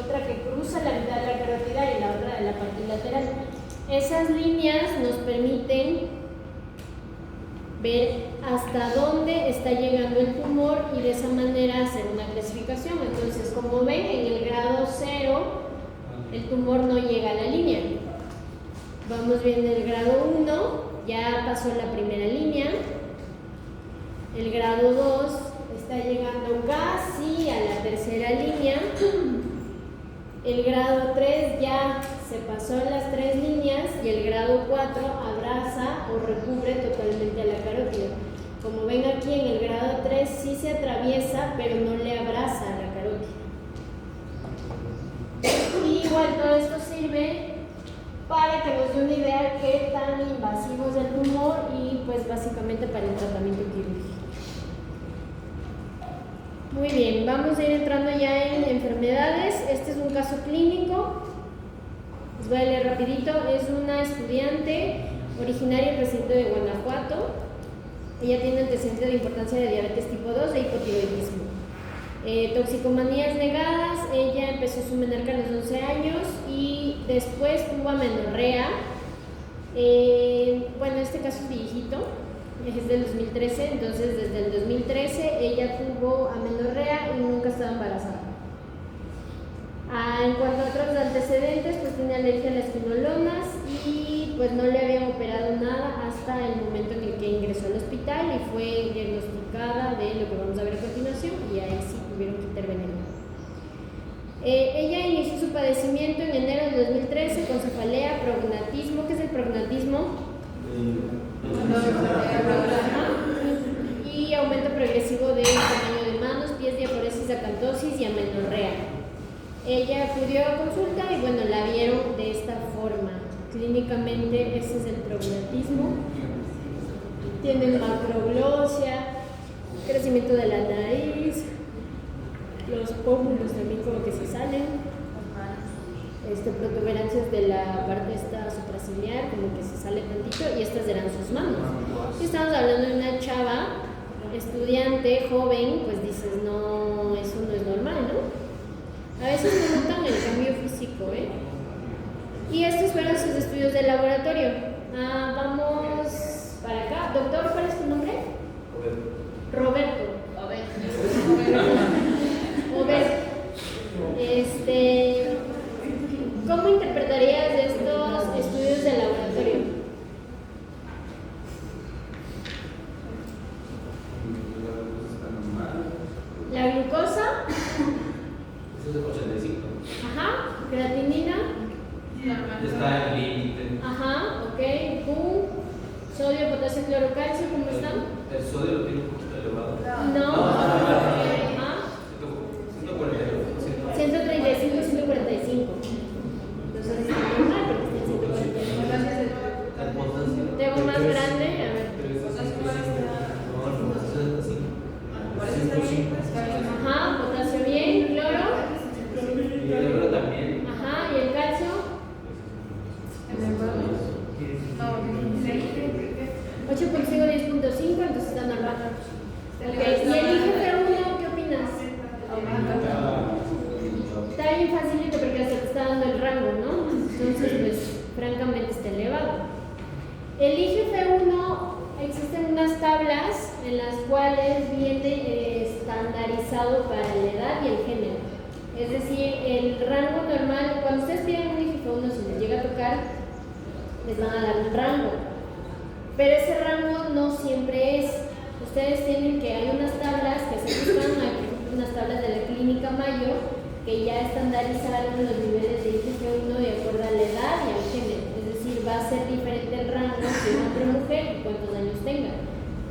otra que cruza la mitad de la carótida y la otra de la parte lateral. Esas líneas nos permiten ver hasta dónde está llegando el tumor y de esa manera hacer una clasificación. Entonces, como ven, en el grado 0 el tumor no llega a la línea. Vamos viendo el grado 1, ya pasó la primera línea. El grado 2 está llegando casi a la tercera línea. El grado 3 ya se pasó las 3 líneas y el grado 4 abraza o recubre totalmente a la carótida. Como ven aquí, en el grado 3 sí se atraviesa, pero no le abraza a la carótida. Y igual todo esto sirve para que nos dé una idea de qué tan invasivo es el tumor y pues básicamente para el tratamiento quirúrgico. Muy bien, vamos a ir entrando ya en enfermedades. Este es un caso clínico. Les voy a leer rapidito. Es una estudiante originaria y residente de Guanajuato. Ella tiene antecedentes de importancia de diabetes tipo 2 e hipotiroidismo. Toxicomanías negadas. Ella empezó su menarca a los 11 años y después tuvo amenorrea. Bueno, este caso es viejito. Es del 2013, entonces desde el 2013 ella tuvo amenorrea y nunca estaba embarazada. En cuanto a otros antecedentes, pues tiene alergia a las quinolonas y pues no le habían operado nada hasta el momento en el que ingresó al hospital y fue diagnosticada de lo que vamos a ver a continuación y ahí sí tuvieron que intervenir. Ella inició su padecimiento en enero de 2013 con cefalea, prognatismo. ¿Qué es el prognatismo? Y aumento progresivo del tamaño de manos, pies, diaforesis, acantosis y amenorrea. Ella acudió a consulta y bueno, la vieron de esta forma. Clínicamente ese es el prognatismo. Tiene macroglosia, crecimiento de la nariz, los pómulos también como que se salen. Protuberancias de la parte esta supraciliar, como que se sale tantito, y estas eran sus manos. Y estamos hablando de una chava, estudiante, joven, pues dices, no, eso no es normal, ¿no? A veces no notan el cambio físico, ¿eh? Y estos fueron sus estudios de laboratorio. Vamos para acá. Doctor, ¿cuál es tu nombre? Roberto. ¿Cómo interpretarías estos estudios de laboratorio? La glucosa. Eso es de 85. Ajá. Creatinina. Está en límite. Ajá, ok. Q. Sodio, potasio, cloro, calcio, ¿cómo están? El sodio lo tiene un poquito elevado. No. Ajá. 135, 145. Entonces está normal porque está en 145. Tengo más grande, a ver. Ajá, potasio bien, cloro. Y el cloro también. Ajá, ¿y el calcio? 8 por 5, 10.5, entonces está normal. Okay. ¿Y el IgG1 qué opinas? Está bien facilito porque hasta te está dando el rango, ¿no? Entonces, pues, francamente está elevado. El IgF1, existen unas tablas en las cuales viene estandarizado para la edad y el género. Es decir, el rango normal, cuando ustedes piden un IgF1, si les llega a tocar, les van a dar un rango. Pero ese rango no siempre es. ustedes tienen que, hay unas tablas que se buscan, hay por ejemplo unas tablas de la Clínica Mayo que ya estandarizaron los niveles de IgG1 de acuerdo a la edad y al género, es decir, va a ser diferente el rango de hombre o mujer y cuántos años tenga.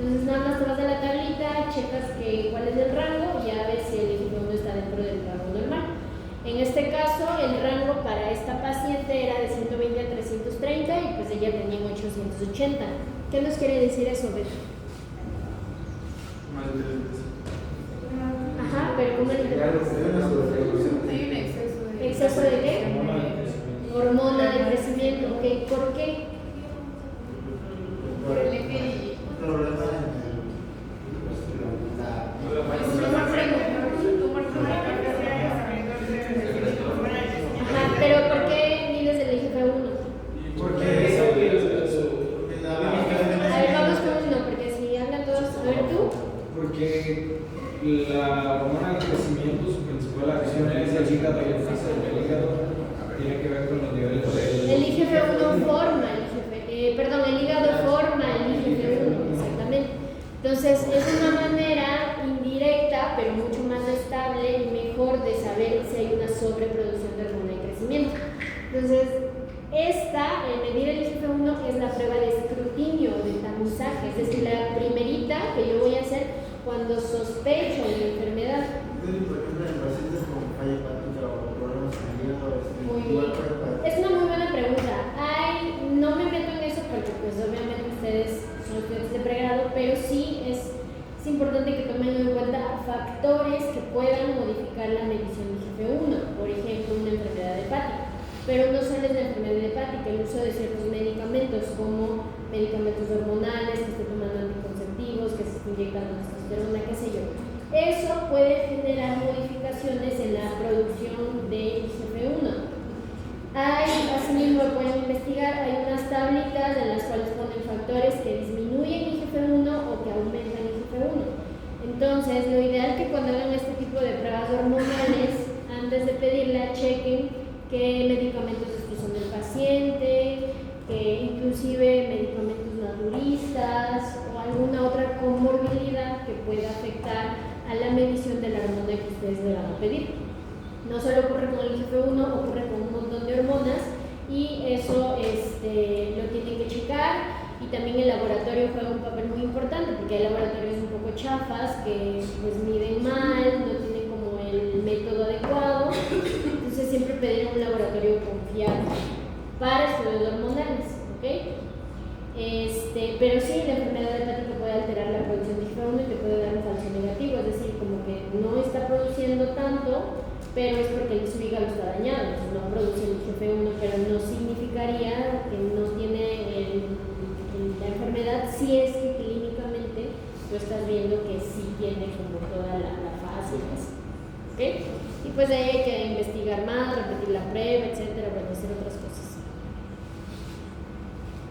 Entonces nada más te vas a la tablita, checas cuál es el rango y ya ves si el IgG1 está dentro del rango normal. En este caso, el rango para esta paciente era de 120 a 330 y pues ella tenía 880. ¿Qué nos quiere decir eso, Beto? Ajá, pero ¿cómo le Hay un exceso de... ¿Exceso de qué? Hormona de crecimiento. ¿Ok? ¿Por qué? Por el eje. Problema Ajá, pero ¿por qué mides el IgG1? porque A ver, vamos con uno, porque si hablan todos, a ver tú. Porque la hormona de crecimiento, su principal acción es el hígado y el cáncer del hígado tiene que ver con los niveles de... El IgG1 forma el hígado forma el IgG1, exactamente. Entonces es una manera indirecta, pero mucho más estable y mejor de saber si hay una sobreproducción de hormona de crecimiento. Entonces, medir el IgG1 es la prueba de escrutinio, de tamizaje, es decir, la primerita que yo voy a hacer cuando sospecho de la enfermedad. por ejemplo, en pacientes con falla hepática o problemas en el hígado, Muy bien. Es una muy buena pregunta. No me meto en eso porque pues obviamente ustedes son estudiantes de pregrado, pero sí es importante que tomen en cuenta factores que puedan modificar la medición de IgG1, por ejemplo, una enfermedad hepática. Pero no solo es la enfermedad hepática, el uso de ciertos medicamentos como medicamentos hormonales, que esté tomando anticonceptivos, que se esté inyectando testosterona, qué sé yo. Eso puede generar modificaciones en la producción de IgG1. Asimismo, pueden investigar, hay unas tablitas en las cuales ponen factores que disminuyen IgG1 o que aumentan IgG1. Entonces, lo ideal es que cuando hagan este tipo de pruebas hormonales, antes de pedirla, chequen qué medicamentos estos son del paciente, inclusive medicamentos naturistas o alguna otra comorbilidad que pueda afectar a la medición de la hormona que ustedes le van a pedir. No solo ocurre con el IgG1, ocurre con un montón de hormonas y eso lo tienen que checar, y también el laboratorio juega un papel muy importante porque hay laboratorios un poco chafas que pues miden mal, no tienen como el método adecuado, entonces siempre pedir un laboratorio confiable para estudios hormonales, ¿ok? Pero sí, la enfermedad hepática puede alterar la producción de IgG1 y te puede dar un falso negativo, es decir, como que no está produciendo tanto, pero es porque su hígado está dañado, entonces no produce el IgG1, pero no significaría que no tiene la enfermedad si es que clínicamente tú estás viendo que sí tiene como toda la fase, ¿ok? Y pues ahí hay que investigar más, repetir la prueba, etcétera, para hacer otras cosas.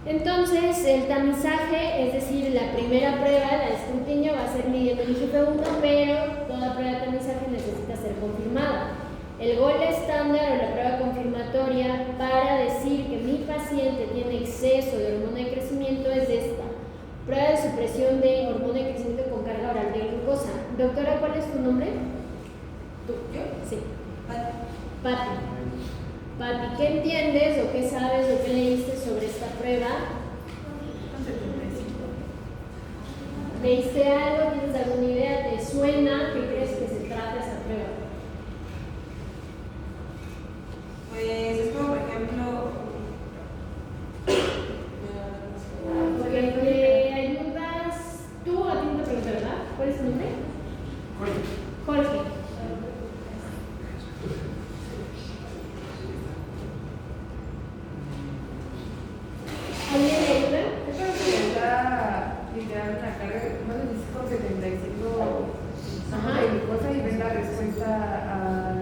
Entonces, el tamizaje, es decir, la primera prueba, la de escrutinio, va a ser midiendo el IgG1, pero toda prueba de tamizaje necesita ser confirmada. El gold estándar o la prueba confirmatoria para decir que mi paciente tiene exceso de hormona de crecimiento es esta: prueba de supresión de hormona de crecimiento con carga oral de glucosa. Doctora, ¿cuál es tu nombre? ¿Tú? ¿Yo? Sí. Pati. Pati, ¿qué entiendes o qué sabes o qué leíste sobre esta prueba? ¿Leíste algo? ¿Tienes alguna idea? ¿Te suena? ¿Qué crees que se trata esa prueba? Pues es como, por ejemplo, Porque te ayudas, tú a ti te preguntas, ¿verdad? ¿Cuál es tu nombre? Jorge. ¿Alguien le ayuda? es como que está literal una carga, no sé si es con 75 Ajá. de glucosa y ves la respuesta a...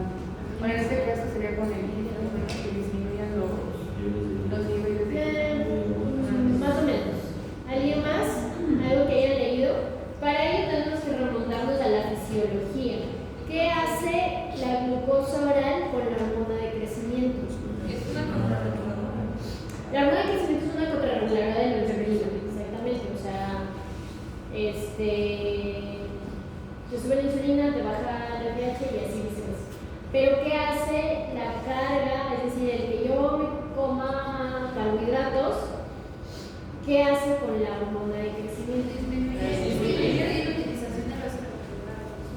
Bueno, en este caso sería con el IgG1 que disminuyan los niveles de... Más o menos. ¿Alguien más? ¿Algo que hayan leído? Para ello tenemos que remontarnos a la fisiología. ¿Qué hace la glucosa oral con la hormona de crecimiento? Es una contrarreguladora. La hormona de crecimiento es una contrarreguladora de la insulina, exactamente. O sea, ¿qué hace con la hormona de crecimiento?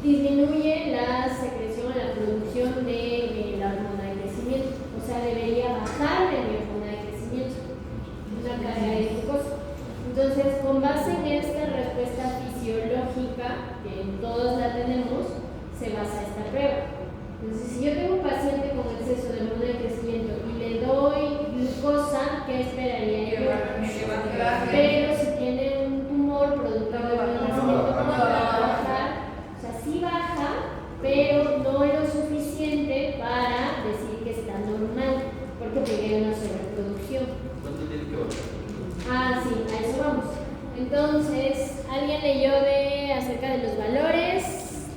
Disminuye la secreción, la producción de la hormona de crecimiento. O sea, debería bajar de mi hormona de crecimiento, una carga de glucosa. Entonces, con base en esta respuesta fisiológica, que todos la tenemos, se basa esta prueba. Entonces, si yo tengo un paciente con exceso de hormona de crecimiento y le doy glucosa, ¿qué esperaría yo? Pero si tiene un tumor producto de hormona de crecimiento, ¿cómo va a bajar? O sea, sí baja, pero no lo suficiente para decir que está normal, porque tiene una sobreproducción. ¿Cuánto tiene que bajar? Ah, sí, a eso vamos. Entonces, ¿alguien leyó acerca de los valores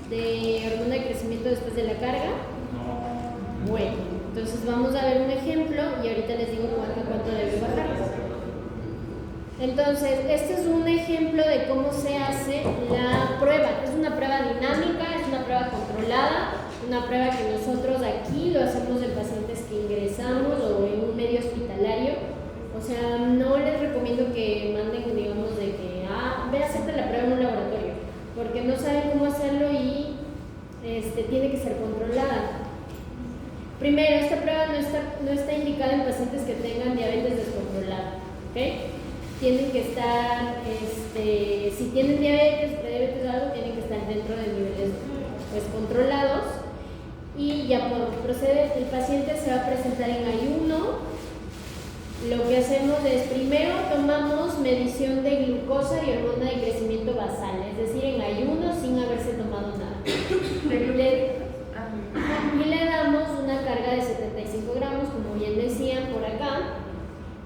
de hormona de crecimiento después de la carga? No. Bueno, entonces vamos a ver un ejemplo y ahorita les digo cuánto debe bajar. Entonces, este es un ejemplo de cómo se hace la prueba. Es una prueba dinámica, es una prueba controlada, una prueba que nosotros aquí lo hacemos en pacientes que ingresamos o en un medio hospitalario. O sea, no les recomiendo que manden, digamos, de que, ve a hacerte la prueba en un laboratorio, porque no saben cómo hacerlo y tiene que ser controlada. Primero, esta prueba no está indicada en pacientes que tengan diabetes descontrolada, ¿ok? Tienen que estar, si tienen diabetes, prediabetes o algo, tienen que estar dentro de niveles pues controlados. Y ya por proceder, el paciente se va a presentar en ayuno. Lo que hacemos es, primero tomamos medición de glucosa y hormona de crecimiento basal, es decir, en ayuno sin haberse tomado nada. Y le damos una carga de 75 gramos, como bien decían por acá,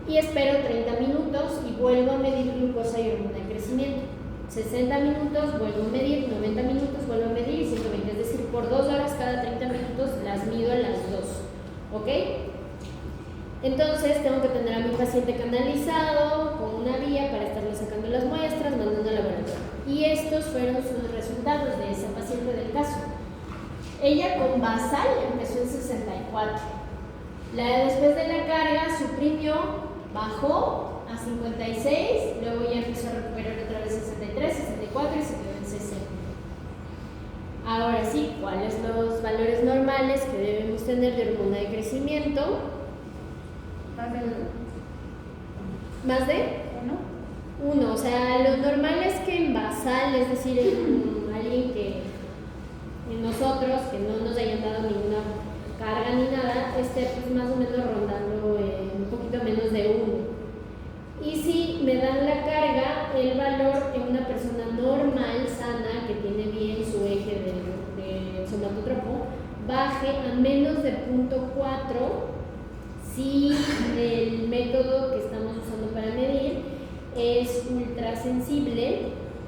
y espero 30 minutos y vuelvo a medir glucosa y hormona de crecimiento. 60 minutos, vuelvo a medir, 90 minutos, vuelvo a medir, y 120, es decir, por 2 horas cada 30 minutos las mido a las 2, ¿ok? Entonces tengo que tener a mi paciente canalizado con una vía para estarle sacando las muestras, mandando al laboratorio. Y estos fueron sus resultados de esa paciente del caso. Ella con basal empezó en 64. Después de la carga suprimió, bajó a 56, luego ya empezó a recuperar otra vez 63, 64 y se quedó en 60. Ahora sí, ¿cuáles son los valores normales que debemos tener de hormona de crecimiento? ¿Más de? Uno. O sea, lo normal es que en basal, es decir, en alguien en nosotros, que no nos hayan dado ninguna carga ni nada, esté pues más o menos rondando un poquito menos de 1. Y si me dan la carga, el valor en una persona normal, sana, que tiene bien su eje del somatotropo, baje a menos de 0.4 si el método que estamos usando para medir es ultrasensible,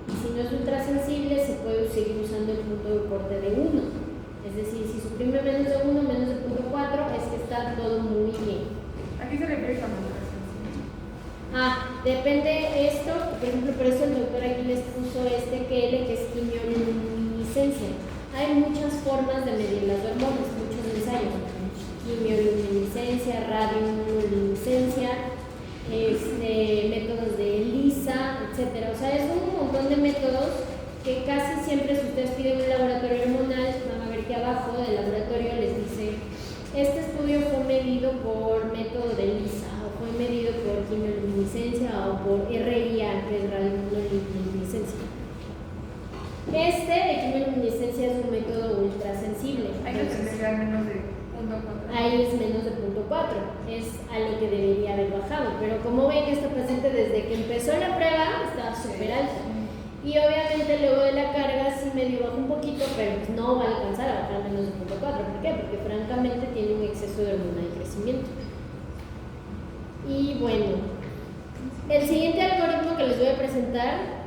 y si no es ultrasensible se puede seguir usando el punto de corte de 1. Es decir, si suprime menos de 1, menos de 0.4, es que está todo muy bien. ¿A qué se refiere con ultrasensible? Depende esto, por ejemplo, por eso el doctor aquí les puso que es quimioluminiscencia. Hay muchas formas de medir las hormonas, muchos ensayos. Quimioluminiscencia, radioluminiscencia, métodos de ELISA, etc. O sea, es un montón de métodos que casi siempre, si ustedes piden un laboratorio hormonal, van a ver que abajo del laboratorio les dice: este estudio fue medido por método de ELISA, o fue medido por quimioluminiscencia, o por RIA, que es radioluminiscencia. De quimioluminiscencia es un método ultrasensible. Hay que tener menos de 0.4. Ahí es menos de 0.4, es a lo que debería haber bajado. Pero como ven, esta paciente desde que empezó la prueba estaba súper alta. Y obviamente luego de la carga sí medio bajó un poquito, pero pues no va a alcanzar a bajar menos de 0.4. ¿Por qué? Porque francamente tiene un exceso de hormona de crecimiento. Y bueno, el siguiente algoritmo que les voy a presentar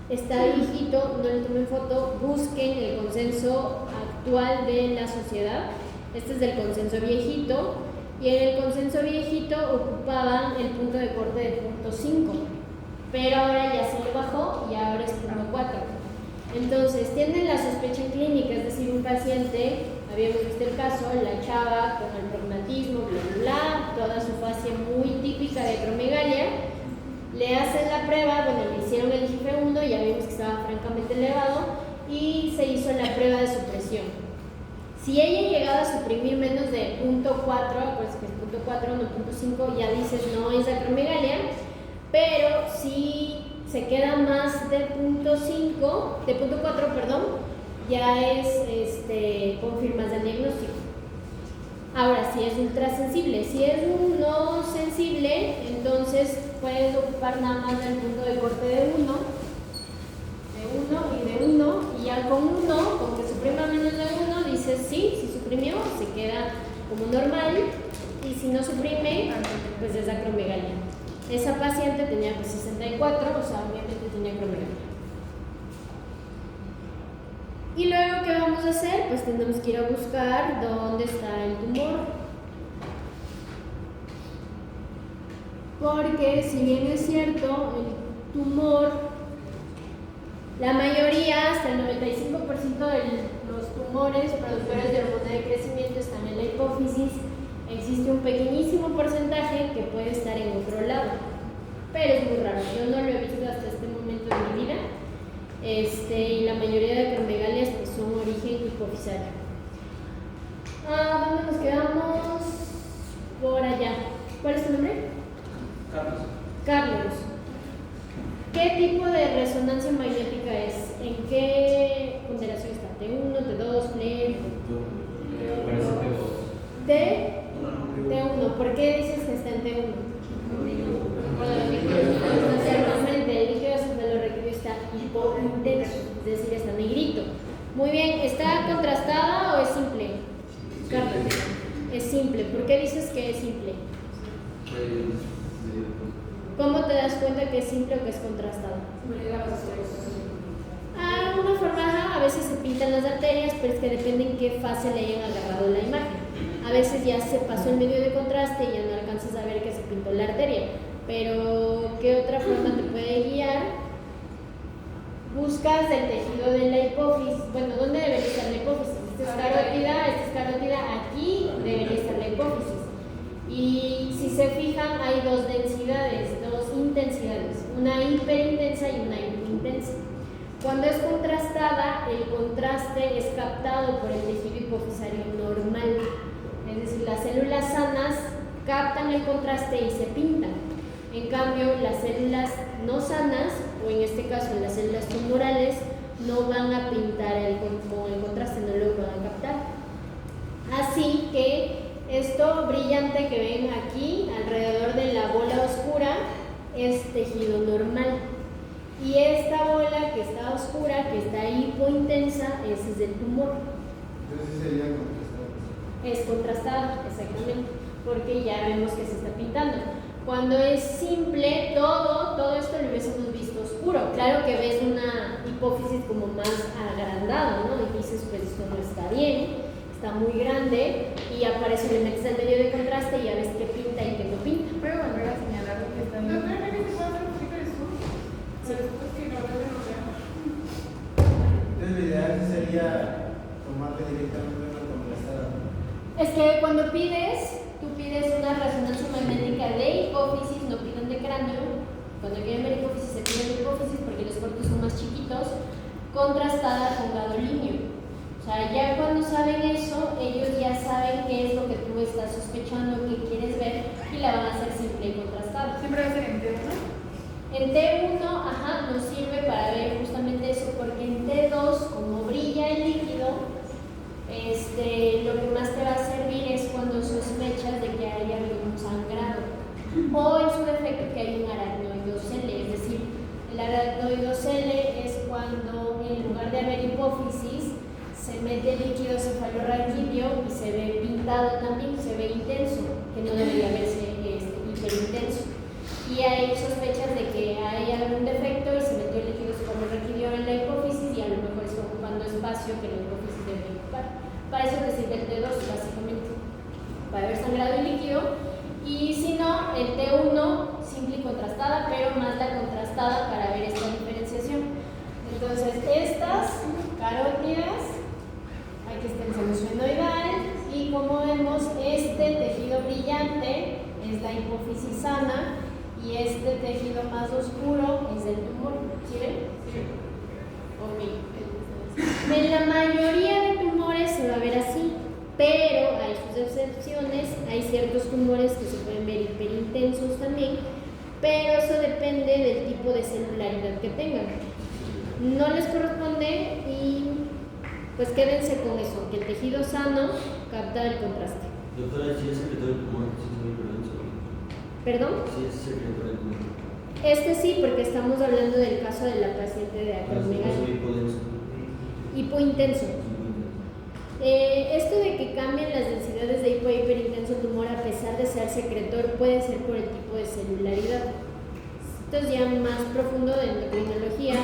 está viejito, no le tomen foto, busquen el consenso actual de la sociedad. Este es del consenso viejito, y en el consenso viejito ocupaban el punto de corte de 0.5, pero ahora ya se le bajó y ahora es 0.4. Entonces, tienen la sospecha en clínica, es decir, un paciente, habíamos visto el caso, la chava con el prognatismo, bla, bla, bla, toda su fascia muy típica de acromegalia, le hace estaba francamente elevado y se hizo la prueba de supresión. Si ella llegaba a suprimir menos de 0.4, pues que es 0.4, no 0.5, ya dices no es acromegalia, pero si se queda más de 0.5, de 0.4, perdón, ya es confirmas el diagnóstico. Ahora, si es ultrasensible, si es un no sensible, entonces puedes ocupar nada más el punto de corte de 1 y de 1, y ya con 1, con que suprima menos de 1, dices sí, si suprimió, se queda como normal, y si no suprime, pues es acromegalia. Esa paciente tenía pues 64, o sea, obviamente tenía acromegalia. Y luego, ¿qué vamos a hacer? Pues tenemos que ir a buscar dónde está el tumor. Porque si bien es cierto, el tumor, la mayoría, hasta el 95% de los tumores productores de hormona de crecimiento están en la hipófisis. Existe un pequeñísimo porcentaje que puede estar en otro lado, pero es muy raro. Yo no lo he visto hasta este momento de mi vida. Y la mayoría de acromegalias pues, son origen hipofisario. ¿Dónde nos quedamos? Por allá. ¿Cuál es tu nombre? Carlos. Carlos. ¿Qué tipo de resonancia magnética es? ¿En qué ponderación está? ¿T1, T2, PLE? T1. ¿Por qué dices que está en T1? Normalmente el líquido cefalorraquídeo está hipointenso, es decir, está negrito. Muy bien, ¿está contrastada o es simple? Carlos, es simple. ¿Por qué dices que es simple? ¿Cómo te das cuenta que es simple o que es contrastada? Una forma, a veces se pintan las arterias, pero es que depende en qué fase le hayan agarrado la imagen. A veces ya se pasó el medio de contraste y ya no alcanzas a ver que se pintó la arteria. Pero, ¿qué otra forma te puede guiar? Buscas el tejido de la hipófisis. Bueno, ¿dónde debería estar la hipófisis? Esta es carótida, aquí debería estar la hipófisis. Y si se fijan, hay dos densidades, dos intensidades, una hiperintensa y una hipointensa. Cuando es contrastada, el contraste es captado por el tejido hipofisario normal. Es decir, las células sanas captan el contraste y se pintan. En cambio, las células no sanas, o en este caso las células tumorales, no van a pintar con el contraste, no lo van a captar. Así que esto brillante que ven aquí, alrededor de la bola oscura, es tejido normal. Y esta bola que está oscura, que está hipointensa, ese es el tumor. Entonces sería contrastado. Es contrastada, exactamente, porque ya vemos que se está pintando. Cuando es simple, todo esto lo hubiésemos visto oscuro. Claro que ves una hipófisis como más agrandada, ¿no? Y dices, pues esto no está bien, está muy grande, y aparece, le metes el medio de contraste y ya ves que pinta y que no pinta. Puedo volver a señalar lo que está en el... Entonces lo ideal sería tomarle directamente una contrastada. Es que cuando tú pides una resonancia magnética de hipófisis, no piden de cráneo. Cuando quieren ver hipófisis, se piden de hipófisis porque los cortes son más chiquitos, contrastada con gadolíneo. O sea, ya cuando saben eso, ellos ya saben qué es lo que tú estás sospechando, qué quieres ver, y la van a hacer simple y contrastada. Siempre va a ser en T1. En T1, nos sirve para ver justamente eso, porque en T2, como brilla el líquido, lo que más te va a servir es cuando sospechas de que haya habido un sangrado, o en su defecto que hay un aracnoidocele. Es decir, el aracnoidocele es cuando en lugar de haber hipófisis, se mete líquido cefalorraquídeo y se ve pintado también, se ve intenso, que no debería verse hiperintenso. Y hay sospechas de que hay algún defecto y se metió el líquido cefalorraquídeo en la hipófisis y a lo mejor está ocupando espacio que la hipófisis debe ocupar. Para eso te sirve el T2, básicamente, para ver sangrado y líquido. Y si no, el T1, simple y contrastada, pero más la contrastada para ver esta diferenciación. Entonces, estas carótidas, aquí está el seno esfenoidal, y como vemos, este tejido brillante es la hipófisis sana y este tejido más oscuro es el tumor. ¿Sí ven? Sí. ciertos tumores que se pueden ver hiperintensos también, pero eso depende del tipo de celularidad que tengan. No les corresponde y pues quédense con eso, que el tejido sano capta el contraste. Doctora, si es secreto del tumor, sí es muy denso. ¿Perdón? Sí es secreto del tumor. Este sí, porque estamos hablando del caso de la paciente de acromegalia. Hipointenso. Esto de que cambien las densidades de hipo e hiperintenso tumor a pesar de ser secretor puede ser por el tipo de celularidad. Esto es ya más profundo de endocrinología.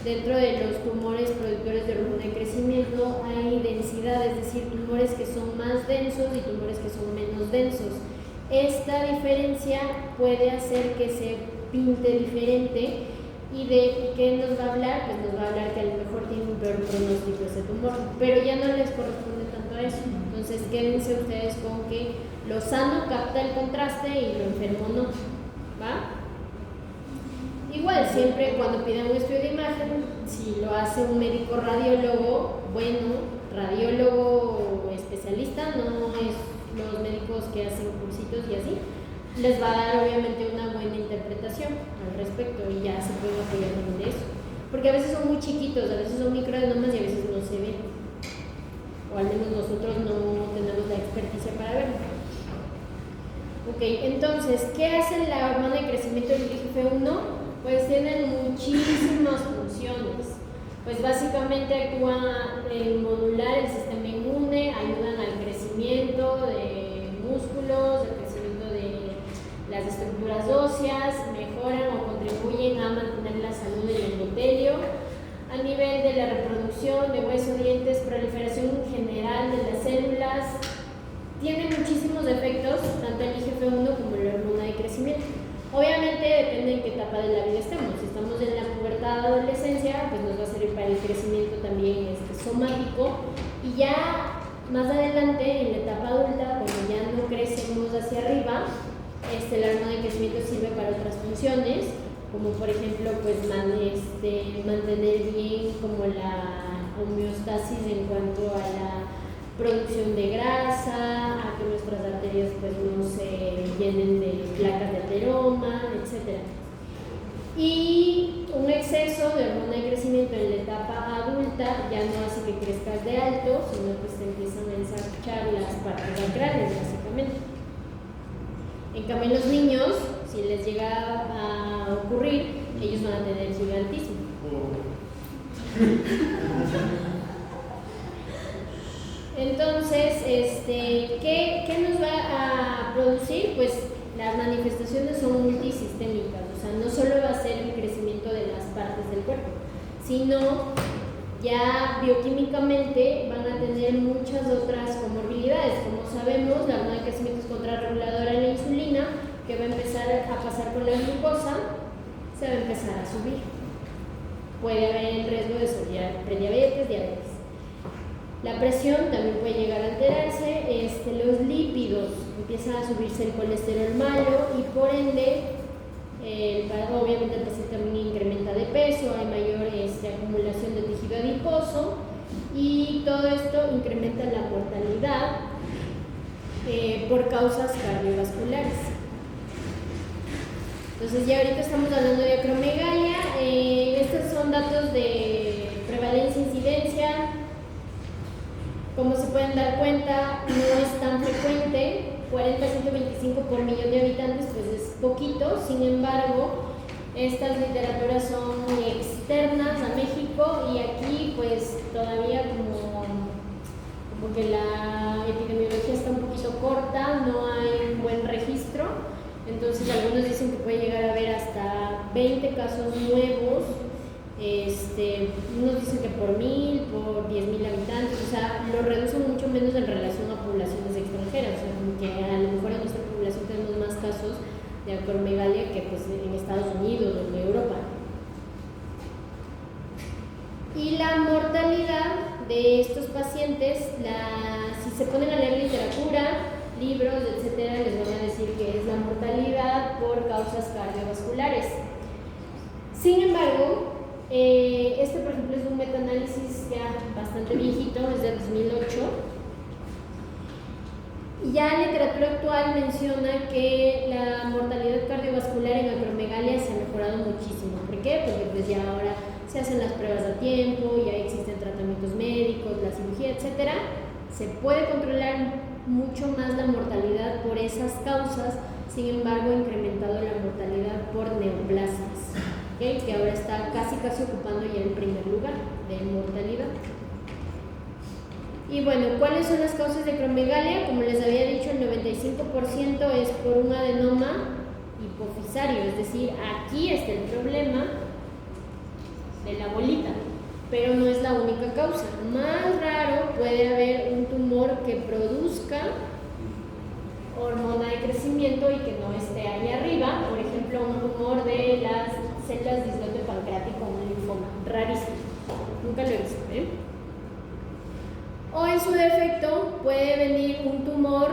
Dentro de los tumores productores de hormona de crecimiento hay densidad, es decir, tumores que son más densos y tumores que son menos densos. Esta diferencia puede hacer que se pinte diferente. ¿Y de qué nos va a hablar? Pues nos va a hablar que a lo mejor tiene un peor pronóstico ese tumor, pero ya no les corresponde tanto a eso. Entonces quédense ustedes con que lo sano capta el contraste y lo enfermo no. ¿Va? Igual, siempre cuando pidan un estudio de imagen, si lo hace un médico radiólogo, bueno, radiólogo especialista, no es los médicos que hacen cursitos y así, les va a dar obviamente una buena interpretación al respecto y ya se pueden apoyar también de eso. Porque a veces son muy chiquitos, a veces son microadenomas y a veces no se ven. O al menos nosotros no tenemos la experticia para verlo. Ok, entonces, ¿qué hace la hormona de crecimiento del IGF-1? Pues tienen muchísimas funciones. Pues básicamente actúa en modular el sistema inmune, ayudan al crecimiento de músculos, al crecimiento de las estructuras óseas, mejoran o contribuyen a mantener la salud del endotelio, a nivel de la reproducción de huesos, dientes, proliferación general de las células. Tiene muchísimos efectos, tanto el IGF-1 como la hormona de crecimiento. Obviamente depende en qué etapa de la vida estemos. Si estamos en la pubertad, adolescencia, pues nos va a servir para el crecimiento también somático. Y ya más adelante, en la etapa adulta, cuando ya no crecemos hacia arriba, la hormona de crecimiento sirve para otras funciones, como por ejemplo pues mantener bien como la homeostasis en cuanto a la producción de grasa, a que nuestras arterias pues no se llenen de placas de ateroma, etc. Y un exceso de hormona de crecimiento en la etapa adulta ya no hace que crezcas de alto, sino que se empiezan a ensanchar las partes acrales básicamente. En cambio, en los niños, si les llega a ocurrir, ellos van a tener gigantismo. Entonces, ¿qué nos va a producir? Pues las manifestaciones son multisistémicas, o sea, no solo va a ser el crecimiento de las partes del cuerpo, sino ya bioquímicamente van a tener muchas otras comorbilidades. Como sabemos, la hormona de crecimiento es contrarreguladora de la insulina, que va a empezar a pasar con la glucosa, se va a empezar a subir. Puede haber el riesgo de prediabetes, diabetes. La presión también puede llegar a alterarse, los lípidos, empieza a subirse el colesterol malo y por ende, obviamente el paciente también incrementa de peso, hay mayor acumulación de tejido adiposo y todo esto incrementa la mortalidad por causas cardiovasculares. Entonces ya ahorita estamos hablando de acromegalia, estos son datos de prevalencia e incidencia. Como se pueden dar cuenta, no es tan frecuente, 40 a 125 por millón de habitantes, pues es poquito. Sin embargo, estas literaturas son externas a México y aquí pues todavía como que la epidemiología está un poquito corta, no hay un buen registro. Entonces algunos dicen que puede llegar a haber hasta 20 casos nuevos. Unos dicen que por 1000, por 10.000 habitantes, o sea, lo reducen mucho menos en relación a poblaciones extranjeras, o sea, como que a lo mejor en nuestra población tenemos más casos de acromegalia que pues en Estados Unidos o en Europa. Y la mortalidad de estos pacientes, si se ponen a leer literatura, libros, etcétera, les van a decir que es la mortalidad por causas cardiovasculares. Sin embargo, por ejemplo es un metaanálisis ya bastante viejito, es de 2008 Ya la literatura actual menciona que la mortalidad cardiovascular en acromegalia se ha mejorado muchísimo. ¿Por qué? Porque pues ya ahora se hacen las pruebas a tiempo, ya existen tratamientos médicos, la cirugía, etc. Se puede controlar mucho más la mortalidad por esas causas, sin embargo ha incrementado la mortalidad por neoplasias, ¿okay? Que ahora está casi ocupando ya el primer lugar de mortalidad. Y bueno, ¿cuáles son las causas de acromegalia? Como les había dicho, el 95% es por un adenoma hipofisario, es decir, aquí está el problema de la bolita, pero no es la única causa. Más raro puede haber un tumor que produzca hormona de crecimiento y que no esté ahí arriba, por ejemplo, un tumor de las células de islote pancreático, un linfoma, rarísimo, nunca lo he visto, ¿eh? O en su defecto puede venir un tumor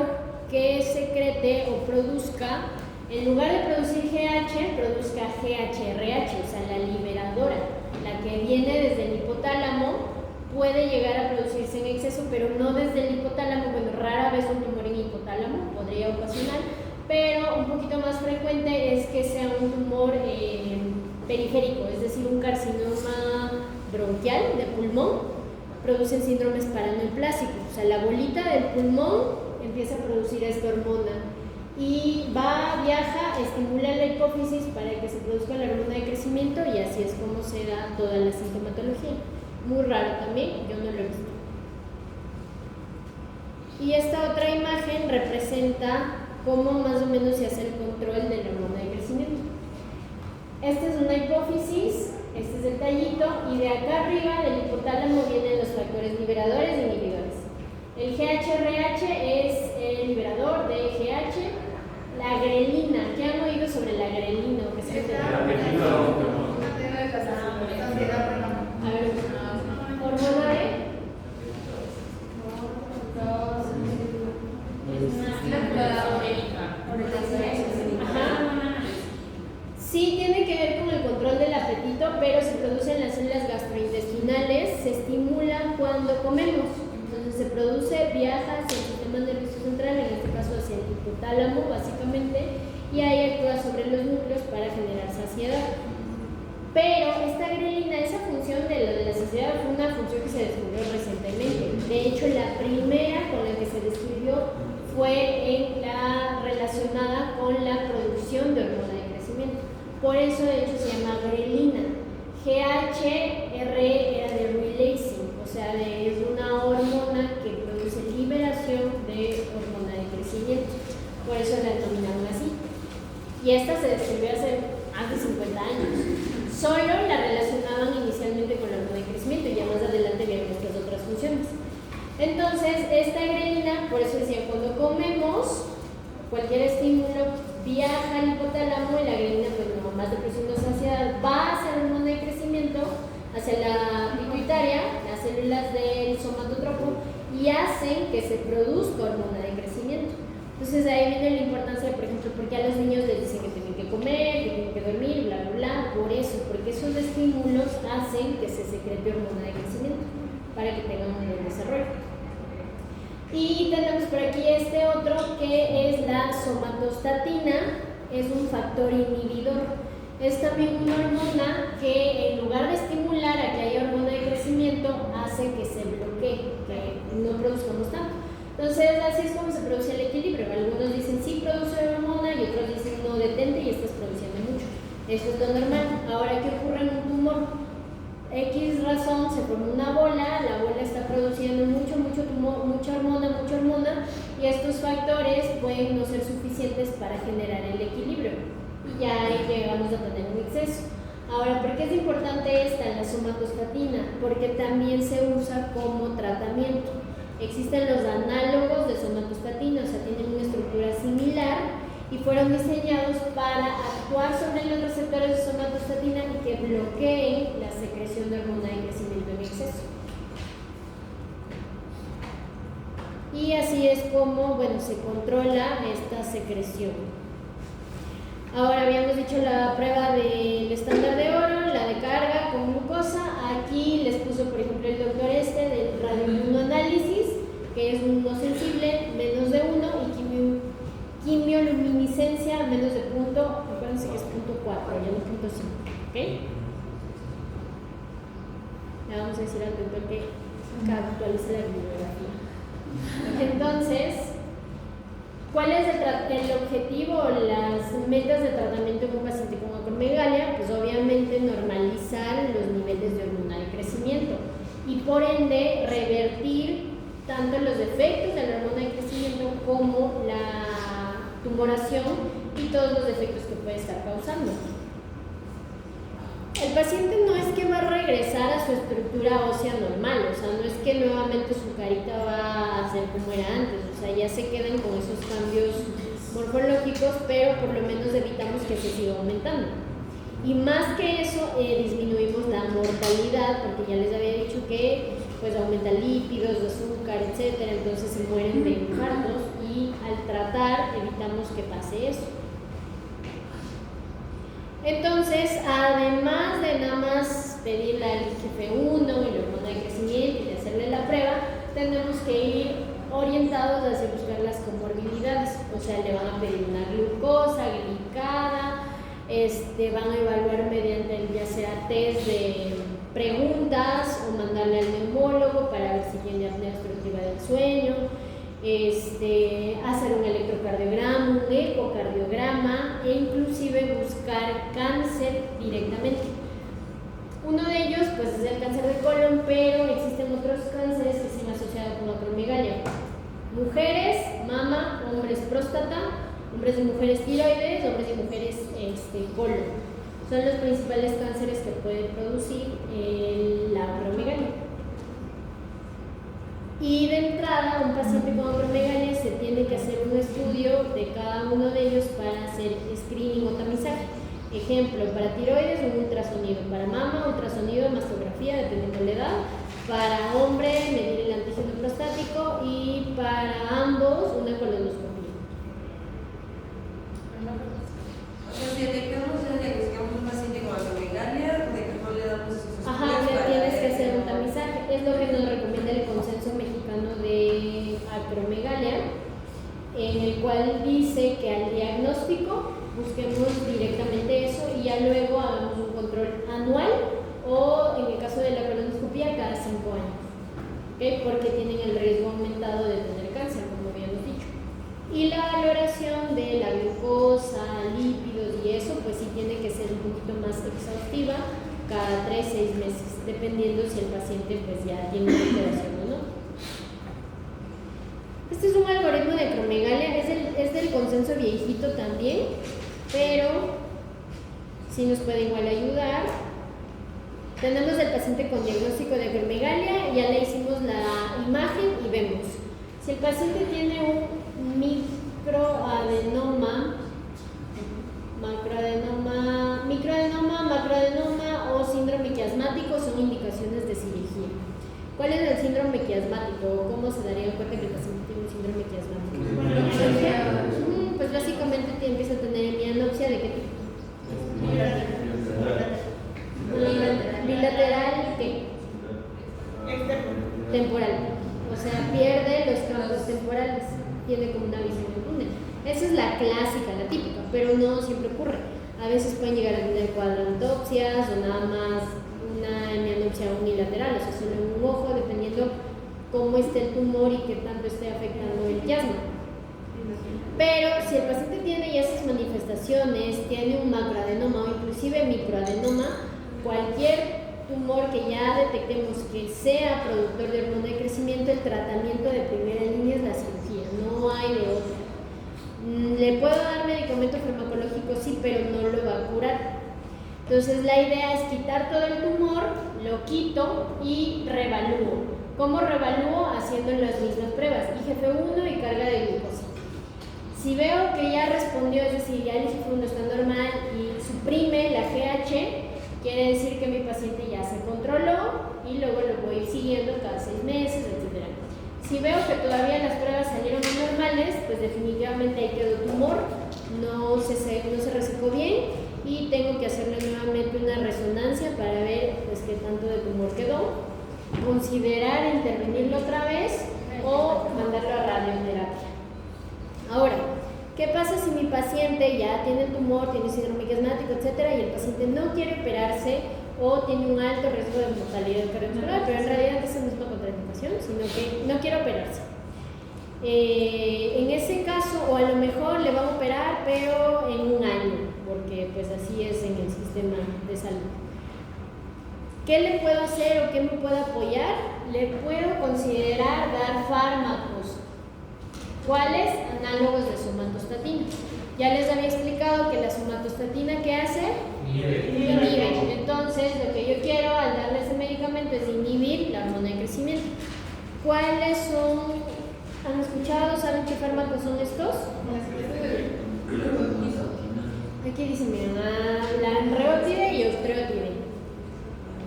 que secrete o produzca, en lugar de producir GH, produzca GHRH, o sea, la liberadora, la que viene desde el hipotálamo. Puede llegar a producirse en exceso, pero no desde el hipotálamo. Bueno, rara vez un tumor en hipotálamo podría ocasionar, pero un poquito más frecuente es que sea un tumor periférico, es decir, un carcinoma bronquial de pulmón. Producen síndromes paranoiplásicos, o sea, la bolita del pulmón empieza a producir esta hormona y viaja, estimula la hipófisis para que se produzca la hormona de crecimiento, y así es como se da toda la sintomatología. Muy raro también, yo no lo he visto. Y esta otra imagen representa cómo más o menos se hace el control de la hormona de crecimiento. Esta es una hipófisis, este es el tallito, y de acá arriba del hipotálamo vienen los factores liberadores e inhibidores. El GHRH es el liberador de GH. La grelina, ¿qué han oído sobre la grelina? ¿O qué se llama? A ver, hormona de... Sí, tiene que ver con el control del apetito, pero se produce en las células gastrointestinales, se estimula cuando comemos. Entonces se produce, viaja hacia el sistema nervioso central, en este caso hacia el hipotálamo básicamente, y ahí actúa sobre los núcleos para generar saciedad. Pero esta grelina, esa función de la saciedad fue una función que se descubrió recientemente. De hecho, la primera con la que se describió fue en la relacionada con la producción de hormona de crecimiento. Por eso, de hecho, se llama grelina. GHR era de releasing, o sea, es una hormona que produce liberación de hormona de crecimiento. Por eso la denominaron así. Y esta se describió hace más de 50 años. Solo la relacionaban inicialmente con la hormona de crecimiento y ya más adelante vieron estas otras funciones. Entonces, esta grelina, por eso decía, cuando comemos, cualquier estímulo viaja al hipotálamo y la grelina, pues no, más de presión de saciedad, va hacia la hormona de crecimiento, hacia la pituitaria, las células del somatotropo, y hacen que se produzca hormona de crecimiento. Entonces ahí viene la importancia, por ejemplo, porque a los niños les dicen que tienen que comer, que tienen que dormir, bla, bla, bla, por eso, porque esos estímulos hacen que se secrete hormona de crecimiento para que tengan un buen desarrollo. Y tenemos por aquí este otro que es la somatostatina, es un factor inhibidor. Es también una hormona que en lugar de estimular a que haya hormona de crecimiento, hace que se bloquee, que no produzcamos tanto. Entonces así es como se produce el equilibrio. Algunos dicen sí produce hormona y otros dicen no, detente y estás produciendo mucho. Eso es lo normal. Ahora, ¿qué ocurre en un tumor? X razón, se forma una bola, la bola está produciendo mucha hormona, y estos factores pueden no ser suficientes para generar el equilibrio, y ya ahí llegamos a tener un exceso. Ahora, ¿por qué es importante esta, la somatostatina? Porque también se usa como tratamiento. Existen los análogos de somatostatina, o sea, tienen una estructura similar, y fueron diseñados para actuar sobre los receptores de somatostatina y que bloqueen la secreción de hormona de crecimiento en exceso. Y así es como, bueno, se controla esta secreción. Ahora habíamos dicho la prueba del estándar de oro, la de carga con glucosa. Aquí les puso, por ejemplo, el doctor del radioinmunoanálisis, que es un no sensible, menos de 1, y ¿ok? Le vamos a decir al doctor que actualice la bibliografía. Entonces, ¿cuál es el objetivo o las metas de tratamiento en un paciente con acromegalia? Pues obviamente normalizar los niveles de hormona de crecimiento y por ende revertir tanto los defectos de la hormona de crecimiento como la tumoración y todos los defectos que puede estar causando. El paciente no es que va a regresar a su estructura ósea normal, o sea, no es que nuevamente su carita va a ser como era antes, o sea, ya se quedan con esos cambios morfológicos, pero por lo menos evitamos que se siga aumentando. Y más que eso, disminuimos la mortalidad, porque ya les había dicho que pues aumenta lípidos, azúcar, etcétera, entonces se mueren de infartos y al tratar evitamos que pase eso. Entonces, además de nada más pedirle al IGF-1 y la hormona de crecimiento y de hacerle la prueba, tenemos que ir orientados hacia buscar las comorbilidades, o sea, le van a pedir una glucosa glicada, van a evaluar mediante ya sea test de preguntas o mandarle al neumólogo para ver si tiene apnea obstructiva del sueño, hacer un electrocardiograma, un ecocardiograma e inclusive buscar cáncer directamente. Uno de ellos pues es el cáncer de colon, pero existen otros cánceres que se han asociado con acromegalia. Mujeres, mama, hombres próstata, hombres y mujeres tiroides, hombres y mujeres colon. Son los principales cánceres que puede producir la acromegalia. Y de entrada, un paciente con acromegalia se tiene que hacer un estudio de cada uno de ellos para hacer screening o tamizaje. Ejemplo, para tiroides un ultrasonido, para mama ultrasonido, mastografía, dependiendo de la edad, para hombre medir el antígeno prostático y para ambos una colonoscopia. O sea, si detectamos un paciente con acromegalia, ¿de qué le damos esos estudios? Ajá, le tienes que hacer un tamizaje. Es lo que nos recomienda el Consenso Mexicano de Acromegalia, en el cual dice que al diagnóstico busquemos directamente eso y ya luego hagamos un control anual o en el caso de la colonoscopia cada 5 años, ¿okay? Porque tienen el riesgo aumentado de tener cáncer, como habíamos dicho. Y la valoración de la glucosa, lípidos y eso, pues sí tiene que ser un poquito más exhaustiva cada 3-6 meses, dependiendo si el paciente pues ya tiene una alteración o no. Este es un algoritmo de acromegalia, es del consenso viejito también, pero sí nos puede igual ayudar. Tenemos el paciente con diagnóstico de acromegalia, ya le hicimos la imagen y vemos. Si el paciente tiene un microadenoma, macroadenoma o síndrome quiasmático son indicaciones de cirugía. ¿Cuál es el síndrome quiasmático? ¿Cómo se daría cuenta que el paciente tiene un síndrome quiasmático? Pues básicamente empieza a tener hemianopsia de qué tipo. Bilateral y qué? Temporal. O sea, pierde los campos temporales, tiene como una visión de túnel. Esa es la clásica, la típica, pero no siempre ocurre. A veces pueden llegar a tener cuadrantopsias o nada más una hemianopsia unilateral, o sea, solo en un ojo, dependiendo cómo esté el tumor y qué tanto esté afectando el quiasma. Pero si el paciente tiene ya esas manifestaciones, tiene un macroadenoma o inclusive microadenoma, cualquier tumor que ya detectemos que sea productor de hormona de crecimiento, el tratamiento de primera línea es la cirugía, no hay de otra. Le puedo dar medicamento farmacológico, sí, pero no lo va a curar. Entonces la idea es quitar todo el tumor, lo quito y revalúo. ¿Cómo revalúo? Haciendo las mismas pruebas, IGF-1 y carga de glucosa. Si veo que ya respondió, es decir, ya el IGF-1 está normal y suprime la GH, quiere decir que mi paciente ya se controló y luego lo voy siguiendo cada 6 meses, etc. Si veo que todavía las pruebas salieron anormales, pues definitivamente ahí quedó tumor, no se resecó bien y tengo que hacerle nuevamente una resonancia para ver pues qué tanto de tumor quedó, considerar intervenirlo otra vez o mandarlo a radioterapia. Ahora, ¿Qué pasa si mi paciente ya tiene el tumor, tiene síndrome miasmático, etcétera, y el paciente no quiere operarse o tiene un alto riesgo de mortalidad cardiovascular, pero en realidad esa no es una contraindicación, sino que no quiere operarse? En ese caso, o a lo mejor le van a operar, pero en un año, porque pues así es en el sistema de salud. ¿Qué le puedo hacer o qué me puedo apoyar? Le puedo considerar dar fármacos. ¿Cuáles? Análogos de somatostatina. Ya les había explicado que la somatostatina, ¿qué hace? Inhibe. Entonces, lo que yo quiero al darle ese medicamento es inhibir la hormona de crecimiento. ¿Cuáles son? ¿Han escuchado? ¿Saben qué fármacos son estos? Aquí dice, miren, la reotide y octreotide.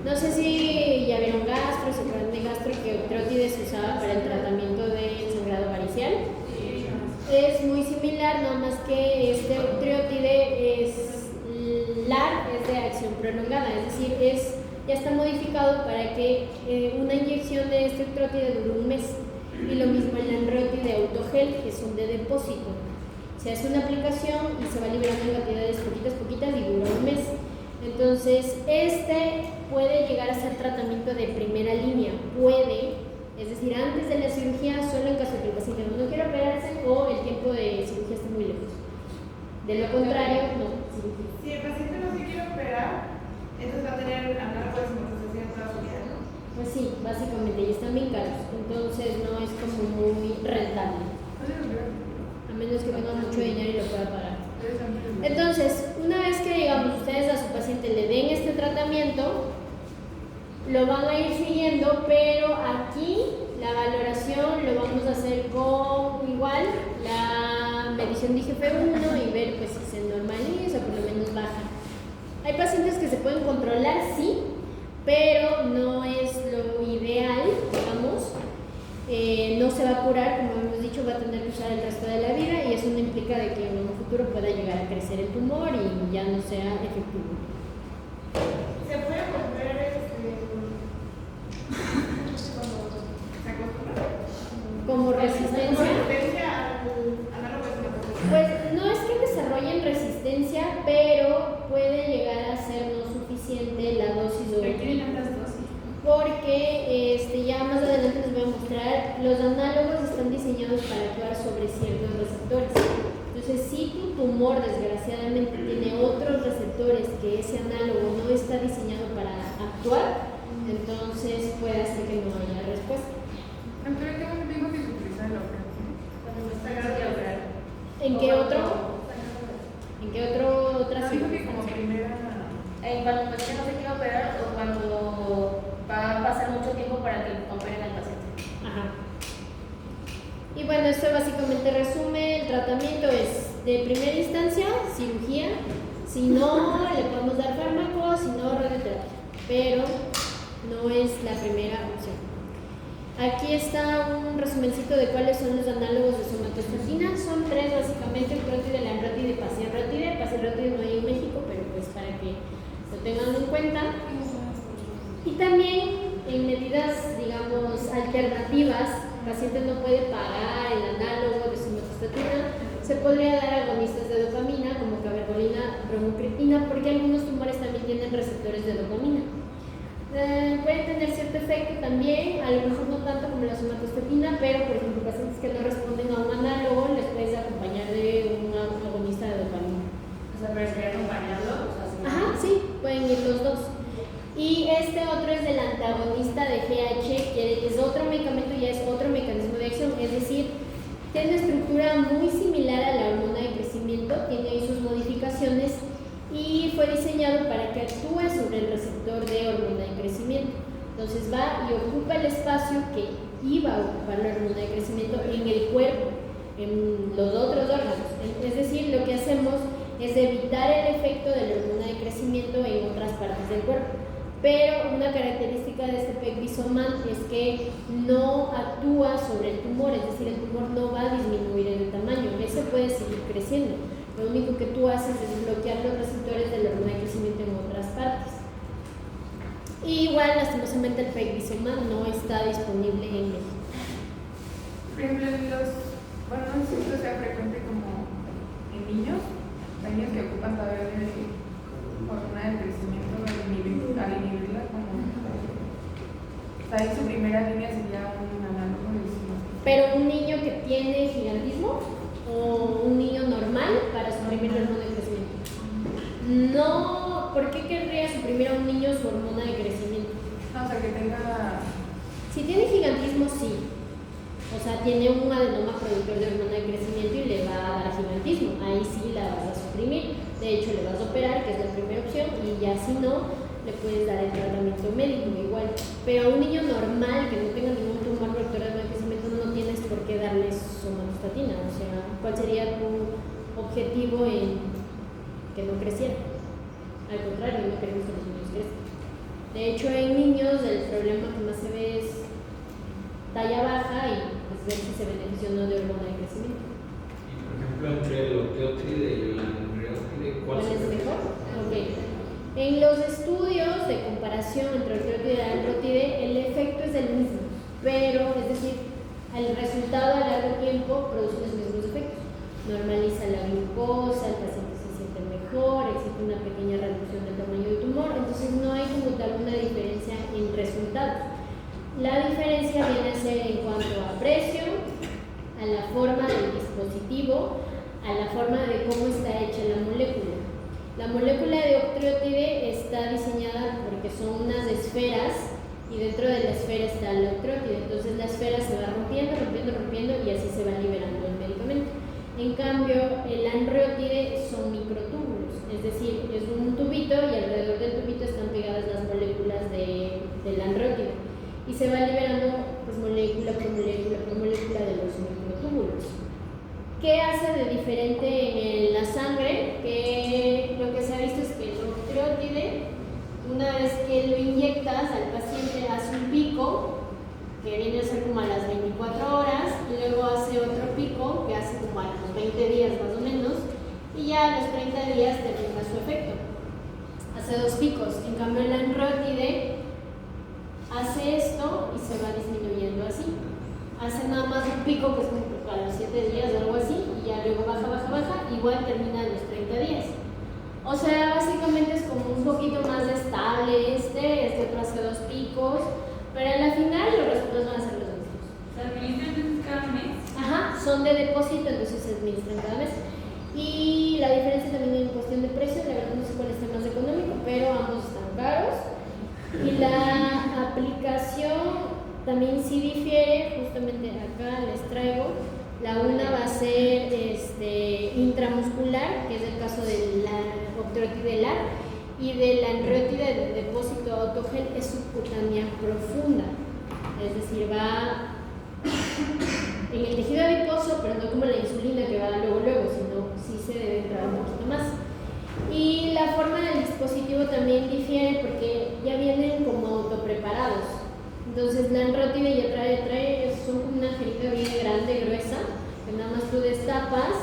No sé si ya vieron gastro, se acuerdan de gastro, que octreotide se usaba para el tratamiento del sangrado varicial. Es muy similar, nada más que este octreotide es LAR, es de acción prolongada, es decir, ya está modificado para que una inyección de este octreotide dure un mes. Y lo mismo el lanreotide autogel, que es un de depósito. Se hace una aplicación y se va liberando en cantidades poquitas y dura un mes. Entonces, este puede llegar a ser tratamiento de primera línea. Puede, es decir, antes de la cirugía, solo en caso de que el paciente no quiera operarse o el tiempo de cirugía esté muy lejos. De lo contrario, no. Si el paciente no se quiere operar, entonces va a tener análogos de somatostatina toda su vida, ¿no? Pues sí, básicamente, y están bien caros. Entonces, no es como muy rentable. A menos que tenga mucho dinero y lo pueda pagar. Entonces, una vez que, digamos, ustedes a su paciente le den este tratamiento, lo van a ir siguiendo, pero aquí la valoración lo vamos a hacer con igual la medición de IGF-1 y ver pues si se normaliza o por lo menos baja. Hay pacientes que se pueden controlar, sí, pero no es lo ideal, digamos. No se va a curar, como hemos dicho, va a tener que usar el resto de la vida y eso no implica de que en un futuro pueda llegar a crecer el tumor y ya no sea efectivo. ¿Se puede volver Como resistencia. Pues no es que desarrollen resistencia, pero puede llegar a ser no suficiente la dosis de ¿Requieren tantas dosis? Porque ya más adelante les voy a mostrar, los análogos están diseñados para actuar sobre ciertos receptores. Entonces, si tu tumor desgraciadamente tiene otros receptores que ese análogo no está diseñado para actuar, entonces puede hacer que no haya respuesta. Entonces tengo un amigo que se utiliza el operar. ¿En qué otro? ¿En qué otra Dijo que como primera. Cuando el paciente no se quiere operar o cuando va a pasar mucho tiempo para que operen al paciente. Ajá. Y bueno, esto básicamente resume, el tratamiento es de primera instancia, cirugía, si no le podemos dar fármacos, si no radioterapia, pero no es la primera opción. Aquí está un resumencito de cuáles son los análogos de somatostatina. Son tres básicamente: el octreotide, la lanreotide y pasireotide. Pasireotide no hay en México, pero pues para que lo tengan en cuenta. Y también en medidas, digamos, alternativas, el paciente no puede pagar el análogo de somatostatina, se podría dar agonistas de dopamina como cabergolina, bromocriptina, porque algunos tumores también tienen receptores de dopamina. Pueden tener cierto efecto también, a lo mejor no tanto como la somatostatina, pero por ejemplo pacientes que no responden a un análogo les puedes acompañar de un agonista de dopamina. O sea, pero sería acompañarlo. Ajá, sí, pueden ir los dos. Y este otro es del antagonista de GH, que es otro medicamento, ya es otro mecanismo de acción, es decir, tiene una estructura muy similar a la hormona de crecimiento, tiene ahí sus modificaciones y fue diseñado para que actúe sobre el receptor de hormona de crecimiento. Entonces va y ocupa el espacio que iba a ocupar la hormona de crecimiento en el cuerpo, en los otros órganos. Es decir, lo que hacemos es evitar el efecto de la hormona de crecimiento en otras partes del cuerpo. Pero una característica de este pegvisomant es que no actúa sobre el tumor, es decir, el tumor no va a disminuir en el tamaño, ese puede seguir creciendo. Lo único que tú haces es bloquear los receptores de la hormona de crecimiento en otras partes. Y igual, lastimosamente, el pegvisomant no está disponible en México. Por ejemplo, bueno, no sé si esto sea frecuente como niños que ocupan todavía hormona de crecimiento al inhibirla como... O sea, ahí su primera línea sería un análogo de eso. Pero un niño que tiene gigantismo o un niño normal para suprimir la hormona de crecimiento. No, ¿por qué querría suprimir a un niño su hormona de crecimiento? No, o sea, que tenga... Si tiene gigantismo, sí. O sea, tiene un adenoma productor de hormona de crecimiento y le va a dar gigantismo. Ahí sí la vas a suprimir. De hecho, le vas a operar, que es la primera opción, y ya si no, le puedes dar el tratamiento médico igual. Pero a un niño normal que no tenga ningún tumor productor de hormona de crecimiento no tienes por qué darle somatostatina. O sea, ¿cuál sería tu objetivo en que no creciera? Al contrario, no queremos que los niños crezcan. De hecho, en niños el problema que más se ve es talla baja y pues ver si se beneficia o no de hormona de crecimiento. Y por ejemplo, entre el octeótride y el andreótride, ¿cuál ¿Cuál es es mejor? mejor? Okay. En los estudios de comparación entre octeótride y andrótide, el efecto es el mismo, pero es decir, el resultado a largo tiempo produce los mismos efectos. Normaliza la glucosa, el paciente se siente mejor, existe una pequeña reducción del tamaño del tumor, entonces no hay como tal una diferencia en resultados. La diferencia viene a ser en cuanto a precio, a la forma del dispositivo, a la forma de cómo está hecha la molécula. La molécula de octreotide está diseñada porque son unas esferas y dentro de la esfera está la octreotide, entonces la esfera se va rompiendo y así se va liberando el medicamento. En cambio, el andreótide son microtúbulos, es decir, es un tubito y alrededor del tubito están pegadas las moléculas del andreótide y se va liberando pues, molécula por molécula de los microtúbulos. ¿Qué hace de diferente en la sangre? Que lo que se ha visto es que el octreotide, una vez que lo inyectas al paciente, hace un pico que viene a ser como a las 24 horas y luego hace otro pico que hace como a los 20 días más o menos y ya a los 30 días termina su efecto. Hace 2 picos. En cambio el andreótide hace esto y se va disminuyendo así. Hace nada más un pico que es como a los 7 días o algo así y ya luego baja, igual termina en los 30 días. O sea, básicamente es como un poquito más estable este otro hace 2 picos, pero a la final los resultados van a ser los mismos. ¿Se administran cada mes? Ajá, son de depósito, entonces se administran cada mes. Y la diferencia también en cuestión de precio, la verdad no sé cuál está más económico, pero ambos están caros. Y la aplicación también sí difiere, justamente acá les traigo. La una va a ser intramuscular, que es el caso del octreotide LAR, y del andreótide de depósito autogel es subcutánea profunda, es decir, va en el tejido adiposo, pero no como la insulina que va luego, sino sí se debe entrar un poquito más. Y la forma del dispositivo también difiere porque ya vienen como autopreparados. Entonces la andreótide ya trae, son como una jerita bien grande, gruesa, que nada más tú destapas,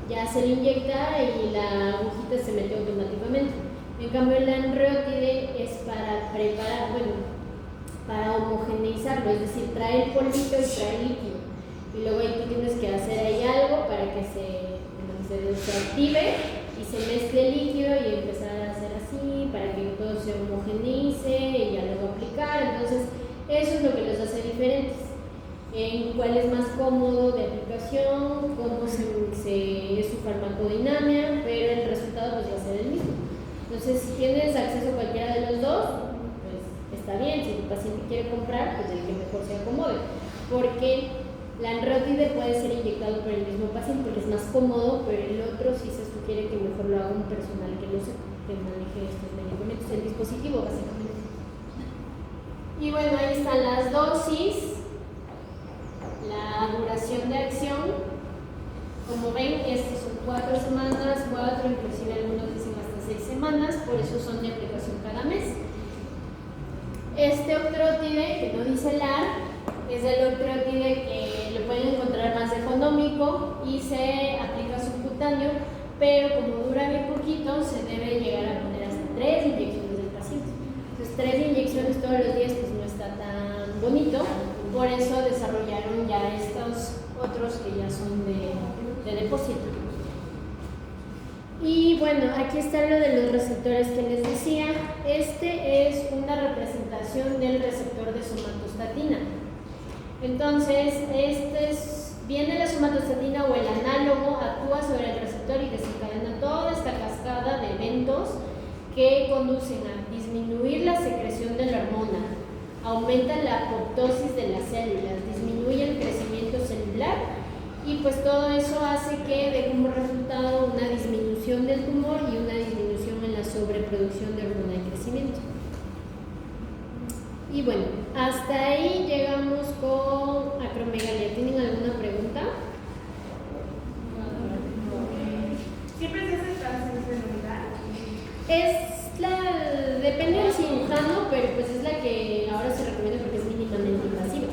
ya se le inyecta y la agujita se mete automáticamente. En cambio el andreótide es para preparar, para homogeneizarlo, es decir, trae el polvito y trae el líquido. Y luego ahí tú tienes que hacer ahí algo para que se desactive y se mezcle el líquido y empezar a hacer así para que todo se homogenice y ya luego aplicar. Entonces eso es lo que los hace diferentes, en cuál es más cómodo de aplicación, cómo es su farmacodinámica, pero el resultado pues va a ser el mismo. Entonces si tienes acceso a cualquiera de los dos, pues está bien. Si tu paciente quiere comprar, pues el que mejor se acomode, porque la andreótide puede ser inyectado por el mismo paciente porque es más cómodo, pero el otro sí se sugiere que mejor lo haga un personal que lo sepa, que maneje estos medicamentos, el dispositivo básicamente. Y bueno, ahí están las dosis, la duración de acción. Como ven, estos son 4 semanas, 4, inclusive algunos dicen hasta 6 semanas, por eso son de aplicación cada mes. Este octreotide, que no dice LAR, es el octreotide que lo pueden encontrar más económico y se aplica subcutáneo, pero como dura bien poquito, se debe llegar a poner hasta 3 inyecciones del paciente. Entonces 3 inyecciones todos los días pues no está tan bonito, por eso desarrollaron ya estos otros que ya son de depósito. Y bueno, aquí está lo de los receptores que les decía. Este es una representación del receptor de somatostatina. Entonces, viene la somatostatina o el análogo, actúa sobre el receptor y desencadena toda esta cascada de eventos que conducen a disminuir la secreción de la hormona, aumenta la apoptosis de las células, disminuye el crecimiento celular y pues todo eso hace que dé como resultado una disminución del tumor y una disminución en la sobreproducción de hormona de crecimiento. Y bueno, hasta ahí llegamos con acromegalia. ¿Tienen alguna pregunta? ¿Siempre se hace transcelular? Depende del cirujano, pero pues es la que ahora se recomienda porque es mínimamente invasiva.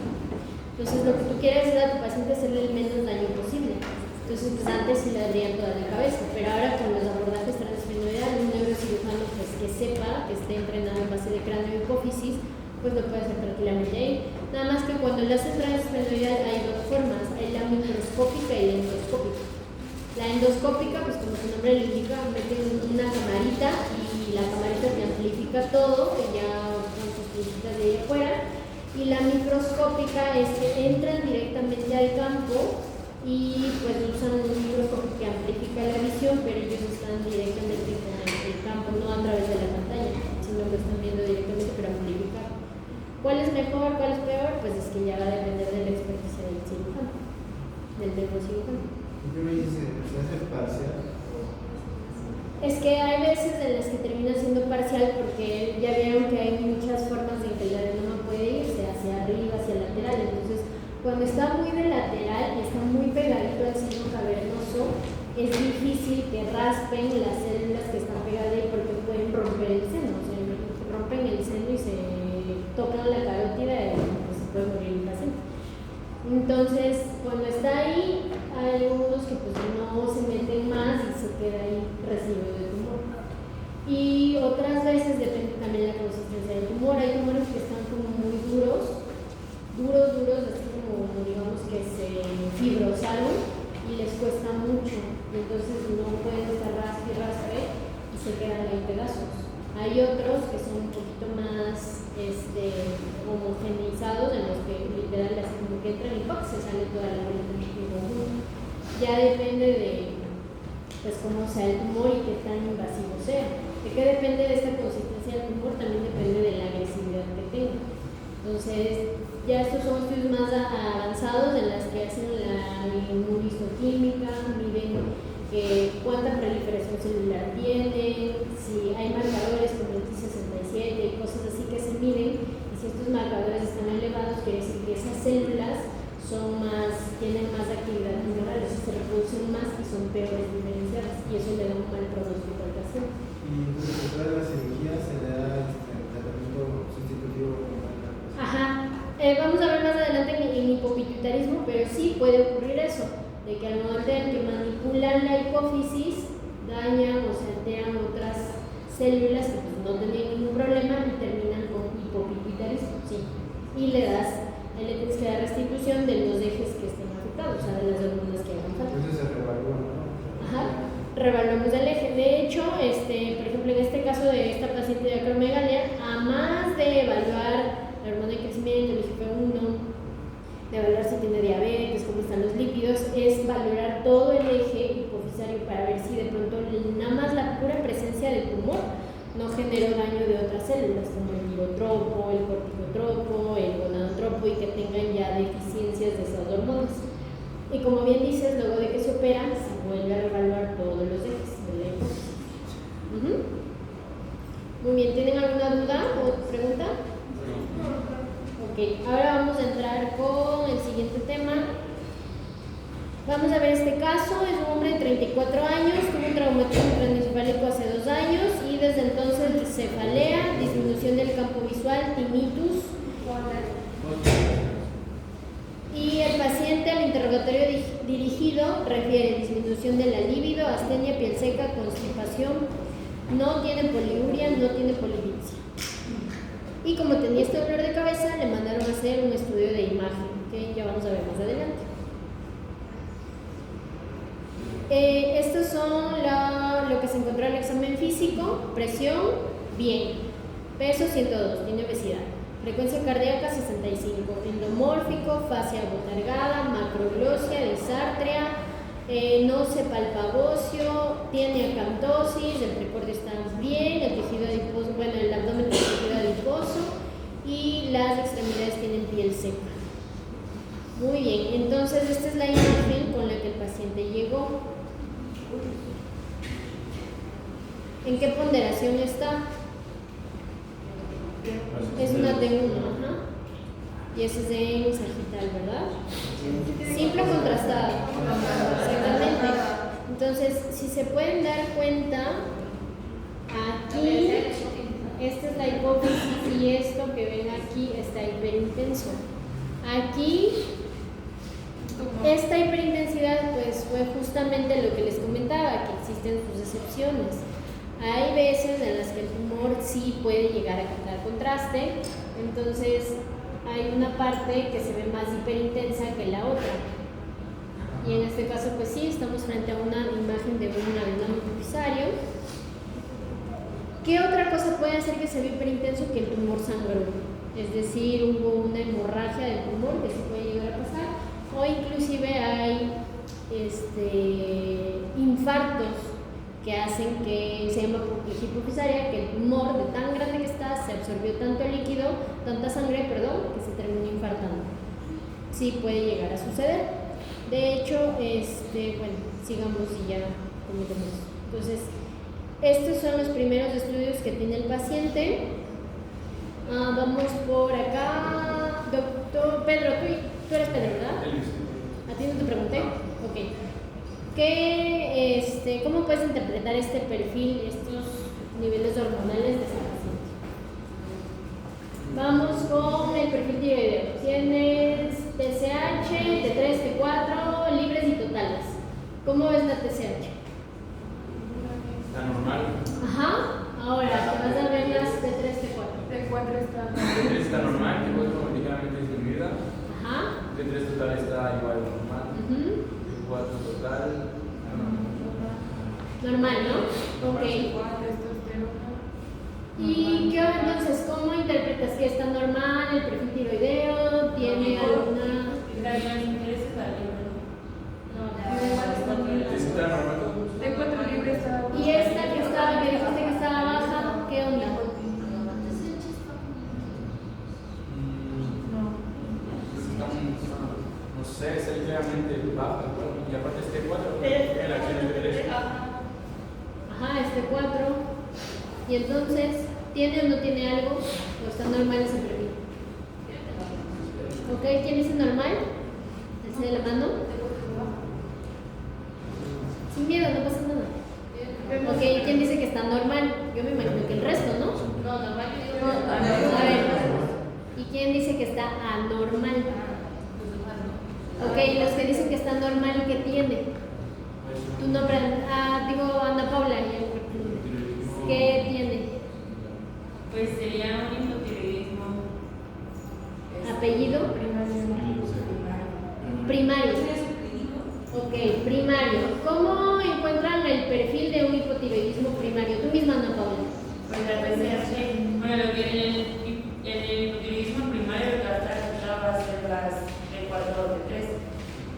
Entonces lo que tú quieres es a tu paciente hacerle el menos daño posible. Entonces pues antes sí le daría toda la cabeza, pero ahora con los abordajes transfenoidal, un neurocirujano pues que sepa, que esté entrenado en base de cráneo y hipófisis, pues lo puede hacer tranquilamente ahí. Nada más que cuando le hacen transfenoidal hay dos formas, hay la microscópica y la endoscópica. La endoscópica, pues como su nombre le indica, meten una camarita y la camarita te amplifica todo, que ya con sus puntitas de ahí afuera. Y la microscópica es que entran directamente al campo y pues usan un microscopio que amplifica la visión, pero ellos están directamente con el campo, no a través de la pantalla, sino lo están viendo directamente, pero amplificado. ¿Cuál es mejor, cuál es peor? Pues es que ya va a depender de la experticia del cirujano, del neurocirujano. ¿Qué me dice? ¿Se hace parcial? Es que hay veces en las que termina siendo parcial porque ya vieron que hay muchas formas en que el adenoma puede irse hacia arriba, hacia lateral. Entonces, cuando está muy de lateral y está muy pegadito al seno cavernoso, es difícil que raspen las células que están pegadas ahí porque pueden romper el seno. O sea, rompen el seno y se tocan la carótida y pues, se puede morir el paciente. Entonces, cuando está ahí, hay unos que pues no se meten más y se queda ahí residuo de tumor. Y otras veces depende también la consistencia del tumor. Hay tumores que están como muy duros, así como digamos que se fibrosaron y les cuesta mucho. Entonces no pueden estar raspe y se quedan ahí pedazos. Hay otros que son un poquito más homogeneizados, en los que literal así como que entra en el pack, se sale toda la bolita en conjunto. Ya depende de pues cómo sea el tumor y qué tan invasivo sea. ¿De qué depende de esta consistencia del tumor? También depende de la agresividad que tenga. Entonces, ya estos son estudios más avanzados en las que hacen la inmunohistoquímica, miden cuánta proliferación celular tienen, si hay marcadores como el T67 y cosas así que se miden, y si estos marcadores están elevados, quiere decir que esas células tienen más actividad tumoral, o sea, se reproducen más y son peores diferenciadas, y eso le da un mal pronóstico al paciente. Y entonces después de la cirugía se le da tratamiento sustitutivo. Ajá, vamos a ver más adelante en hipopituitarismo, pero sí puede ocurrir eso, de que al momento en que manipulan la hipófisis, dañan o se alteran otras células que pues, no tenían ningún problema y terminan con hipopituitarismo, sí. Y le tienes que dar restitución de los ejes que estén afectados, o sea, de las hormonas que hagan falta. Entonces se revalúa, ¿no? Ajá, revaluamos el eje. De hecho, por ejemplo, en este caso de esta paciente de acromegalia, a más de evaluar la hormona de crecimiento, el IGF-1, de evaluar si tiene diabetes, cómo están los lípidos, es valorar todo el eje hipofisario para ver si de pronto nada más la pura presencia del tumor no generó daño de otras células como el ligotropo, el corticotropo, el gonadotropo y que tengan ya deficiencias de esas hormonas. Y como bien dices, luego de que se operan, se vuelve a revaluar todos los ejes de la hipófisis. Muy bien, ¿tienen alguna duda o pregunta? Ok, ahora vamos a entrar con el siguiente tema. Vamos a ver este caso. Es un hombre de 34 años, tuvo un traumatismo craneoencefálico hace 2 años y desde entonces cefalea, disminución del campo visual, tinnitus. Y el paciente al interrogatorio dirigido refiere disminución de la libido, astenia, piel seca, constipación, no tiene poliuria, no tiene polidipsia. Y como tenía este dolor de cabeza, le mandaron a hacer un estudio de imagen, que ya vamos a ver más adelante. Estos son lo que se encontró en el examen físico. Presión, bien. Peso 102, tiene obesidad. Frecuencia cardíaca 65. Endomórfico, fascia abotargada, macroglosia, disartria, no se palpa bocio, tiene acantosis, el precordio está bien, el tejido adiposo, bueno, el abdomen tiene tejido adiposo y las extremidades tienen piel seca. Muy bien, entonces esta es la imagen con la que el paciente llegó. ¿En qué ponderación está? Es una T1, ajá. Y ese es en sagital, ¿verdad? Simple o contrastada. Exactamente. Entonces, si se pueden dar cuenta, aquí, esta es la hipófisis y esto que ven aquí está hiperintenso. Aquí, esta hiperintensidad pues fue justamente lo que les comentaba, que existen sus excepciones. Hay veces en las que el tumor sí puede llegar a quitar contraste, entonces hay una parte que se ve más hiperintensa que la otra. Y en este caso pues sí, estamos frente a una imagen de un adenoma hipofisario. ¿Qué otra cosa puede hacer que se vea hiperintenso? Que el tumor sangró, es decir, hubo una hemorragia del tumor que se puede llegar a pasar, o inclusive hay infartos que hacen que se llama apoplejía hipofisaria, que el tumor de tan grande que está se absorbió tanto líquido, tanta sangre, perdón, que se terminó infartando. Sí puede llegar a suceder. De hecho, bueno, sigamos y ya comentemos. Entonces, estos son los primeros estudios que tiene el paciente. Vamos por acá. Doctor Pedro, tú eres Pedro, ¿verdad? ¿A ti no te pregunté? Ok. ¿Cómo puedes interpretar este perfil, estos niveles hormonales de ese paciente? Vamos con el perfil tiroideo. Tienes TSH, T3, T4, libres y totales. ¿Cómo ves la TSH? Está normal. Ajá. Ahora, te vas a ver las T3, T4. T4 está normal, T4 ligeramente disminuida. Ajá. T3 total está igual normal. T4 total. Normal, ¿no? Ok. ¿Y qué entonces? ¿Cómo interpretas que está normal el perfil tiroideo? ¿Tiene alguna...? Está normal. T4 libre está. ¿Y esta que dijiste que estaba baja? ¿Qué onda? No sé, es ligeramente baja, y aparte es T4, la acción es T3. Ajá, este 4. Y entonces, ¿tiene o no tiene algo? ¿O está normal ese perfil? ¿Ok? ¿Quién dice normal? ¿Ese de la mano? Sin miedo, no pasa nada. Ok, ¿quién dice que está normal? Yo me imagino que el resto, ¿no? No, normal. A ver, ¿y quién dice que está anormal? Ok, los que dicen que está normal y que tiene. Tu nombre, digo Ana Paula, ¿qué tiene? Pues sería un hipotiroidismo. ¿Apellido? Primario. Ok, primario. ¿Cómo encuentran el perfil de un hipotiroidismo primario? Tú misma, Ana Paula. Pues la TSH, bueno, lo que en el hipotiroidismo primario lo que va a estar afectado va a ser las T4 o T3.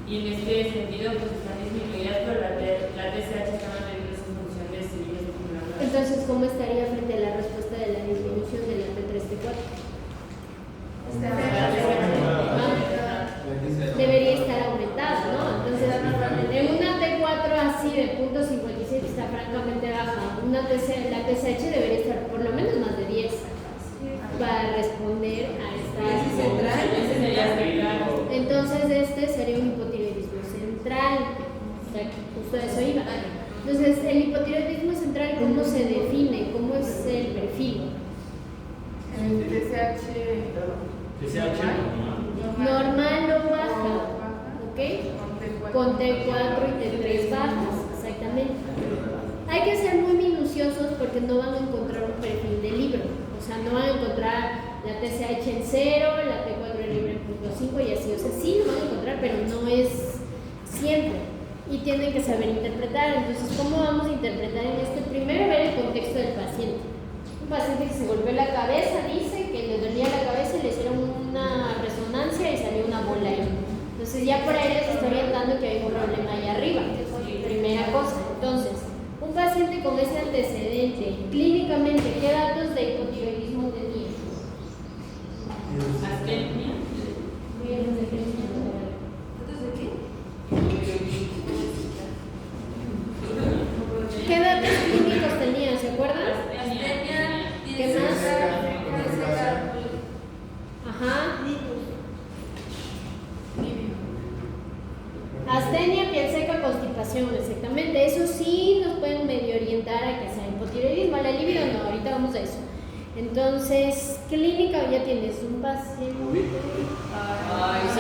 Y en este sentido, pues están disminuidas, pero la TSH está manteniendo su función de seguir estimulando. Entonces, ¿cómo estaría frente a la respuesta de la disminución de la T3-T4? Debería estar aumentada, ¿no? Entonces, en una T4 así de .57 está francamente baja. La TSH debería estar por lo menos más de 10 para responder a esta central. Entonces, este sería un hipotiroidismo central. O sea, justo a eso iba. Entonces, el hipotiroidismo central, ¿cómo se define? ¿Cómo es el perfil? El TSH Normal o baja, ¿ok? Con T4 y T3 bajas, exactamente. Hay que ser muy minuciosos porque no van a encontrar un perfil de libro. O sea, no van a encontrar la TSH en 0, la T4 libre en .5 y así. O sea, sí lo van a encontrar, pero no es siempre. y tienen que saber interpretar. Entonces, ¿cómo vamos a interpretar en este? Primero, ver el contexto del paciente. Un paciente que se golpeó la cabeza dice que le dolía la cabeza y le hicieron una resonancia y salió una bola ahí. Entonces, ya por ahí les estoy orientando que hay un problema ahí arriba. Primera cosa. Entonces, un paciente con ese antecedente, clínicamente, ¿qué datos de hipotiroidismo tenía? Astenia. ¿Qué datos clínicos tenía? ¿Se acuerdan? ¿Qué más? Ajá. Astenia, piel seca, constipación, exactamente. Eso sí nos pueden medio orientar a que sea hipotiroidismo. La libido no, ahorita vamos a eso. Entonces, clínica ya tienes un paciente. Ay, sí,